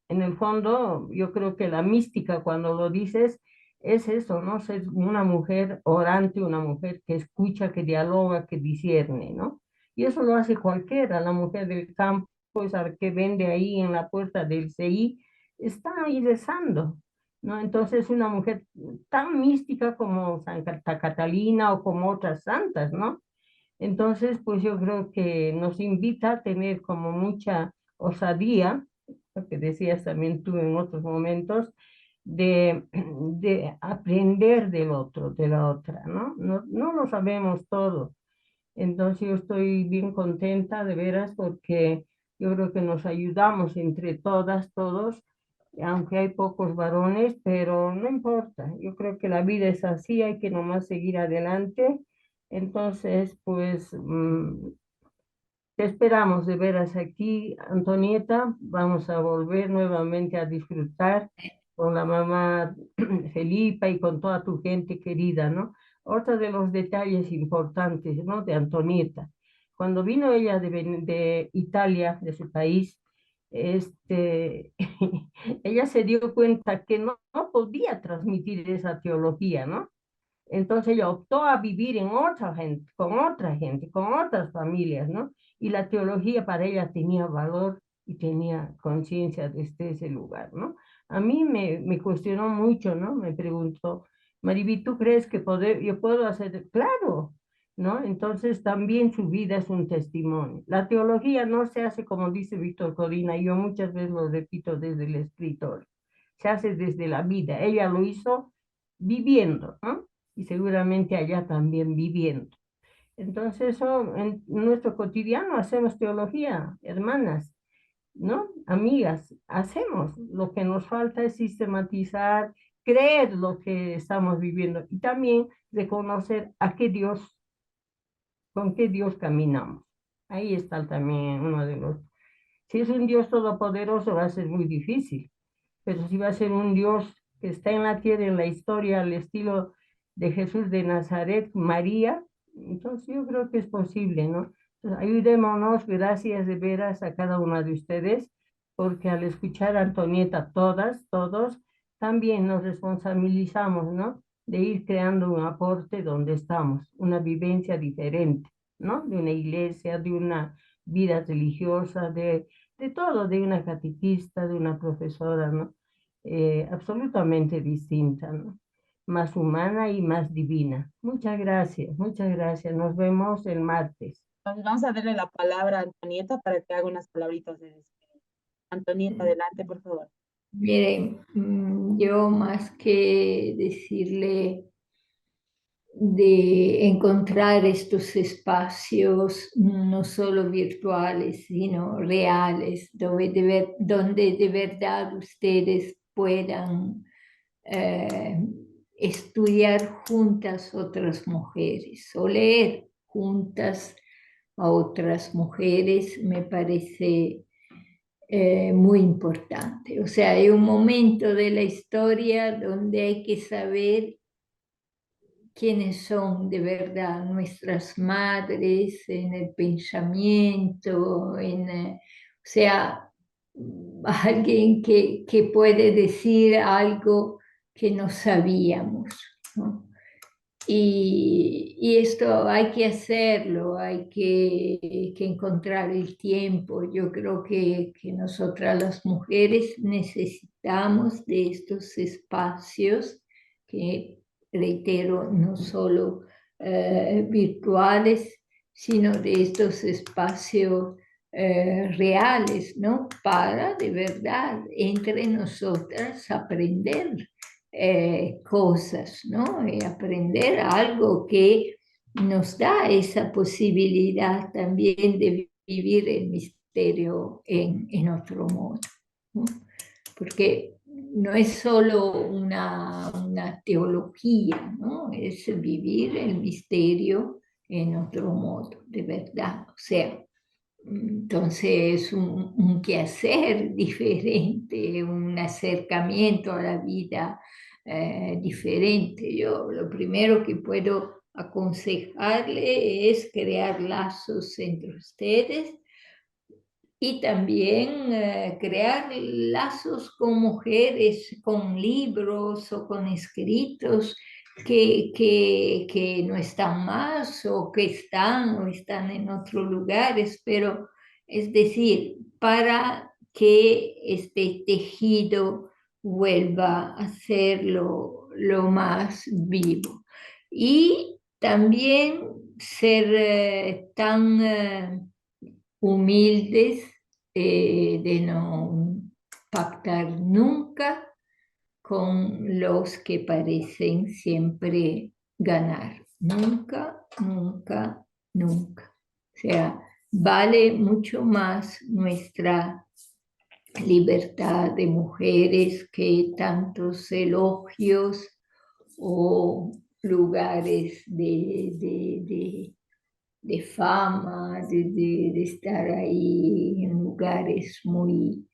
en el fondo, yo creo que la mística cuando lo dices es eso, ¿no? Ser una mujer orante, una mujer que escucha, que dialoga, que discierne, ¿no? Y eso lo hace cualquiera, la mujer del campo, esa que vende ahí en la puerta del CI, está ahí rezando, ¿no? Entonces una mujer tan mística como Santa Catalina o como otras santas, ¿no? Entonces, pues yo creo que nos invita a tener como mucha osadía, lo que decías también tú en otros momentos, de aprender del otro, de la otra, ¿no? No lo sabemos todo. Entonces yo estoy bien contenta de veras porque yo creo que nos ayudamos entre todas, todos, aunque hay pocos varones, pero no importa. Yo creo que la vida es así, hay que nomás seguir adelante. Entonces, pues te esperamos de veras aquí, Antonieta. Vamos a volver nuevamente a disfrutar con la mamá Felipa y con toda tu gente querida, ¿no? Otro de los detalles importantes, ¿no? De Antonieta. Cuando vino ella de Italia, de su país, ella se dio cuenta que no podía transmitir esa teología, ¿no? Entonces ella optó a vivir en otra gente, con otras familias, ¿no? Y la teología para ella tenía valor y tenía conciencia desde ese lugar, ¿no? A mí me cuestionó mucho, ¿no? Me preguntó, Mariví, ¿tú crees que yo puedo hacer? Claro, ¿no? Entonces también su vida es un testimonio. La teología no se hace como dice Víctor Codina, y yo muchas veces lo repito desde el escritorio, se hace desde la vida. Ella lo hizo viviendo, ¿no? Y seguramente allá también viviendo. Entonces, eso en nuestro cotidiano hacemos teología, hermanas, ¿no? Amigas, hacemos. Lo que nos falta es sistematizar, creer lo que estamos viviendo y también reconocer a qué Dios, con qué Dios caminamos. Ahí está también uno de los... Si es un Dios todopoderoso va a ser muy difícil, pero si va a ser un Dios que está en la tierra, en la historia, al estilo de Jesús de Nazaret, María, entonces yo creo que es posible, ¿no? Ayudémonos, gracias de veras a cada una de ustedes, porque al escuchar a Antonieta, todos, también nos responsabilizamos, ¿no? De ir creando un aporte donde estamos, una vivencia diferente, ¿no? De una iglesia, de una vida religiosa, de todo, de una catequista, de una profesora, ¿no? Absolutamente distinta, ¿no? Más humana y más divina. Muchas gracias, muchas gracias. Nos vemos el martes. Entonces vamos a darle la palabra a Antonieta para que haga unas palabritas de despedida. Antonieta, adelante, por favor. Miren, yo más que decirle de encontrar estos espacios no solo virtuales, sino reales, donde de verdad ustedes puedan estudiar juntas otras mujeres o leer juntas a otras mujeres, me parece muy importante. O sea, hay un momento de la historia donde hay que saber quiénes son de verdad nuestras madres en el pensamiento, o sea, alguien que puede decir algo que no sabíamos, ¿no? Y esto hay que hacerlo, hay que encontrar el tiempo. Yo creo que nosotras las mujeres necesitamos de estos espacios que, reitero, no solo virtuales, sino de estos espacios reales, ¿no? Para de verdad entre nosotras aprender cosas, ¿no? Y aprender algo que nos da esa posibilidad también de vivir el misterio en otro modo, ¿no? Porque no es solo una teología, ¿no? Es vivir el misterio en otro modo, de verdad. O sea, entonces un quehacer diferente, un acercamiento a la vida diferente. Yo lo primero que puedo aconsejarle es crear lazos entre ustedes y también crear lazos con mujeres, con libros o con escritos que no están más o que están en otros lugares, pero es decir, para que este tejido vuelva a ser lo más vivo. Y también ser tan humildes de no pactar nunca con los que parecen siempre ganar. Nunca, nunca, nunca. O sea, vale mucho más nuestra libertad de mujeres que tantos elogios o lugares de fama, de estar ahí en lugares muy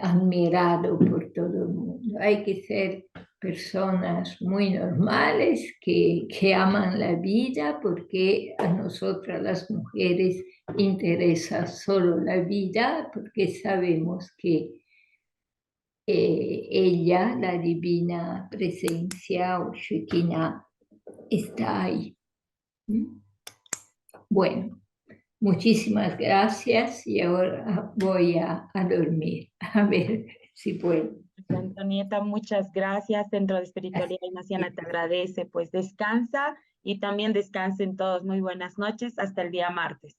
admirados por todo el mundo. Hay que ser personas muy normales que aman la vida, porque a nosotras las mujeres interesa solo la vida, porque sabemos que ella, la divina presencia o Shekinah, está ahí. Bueno, muchísimas gracias y ahora voy a dormir, a ver si puedo. Antonieta, muchas gracias. Centro de Espiritualidad Ignaciana te agradece. Pues descansa y también descansen todos. Muy buenas noches. Hasta el día martes.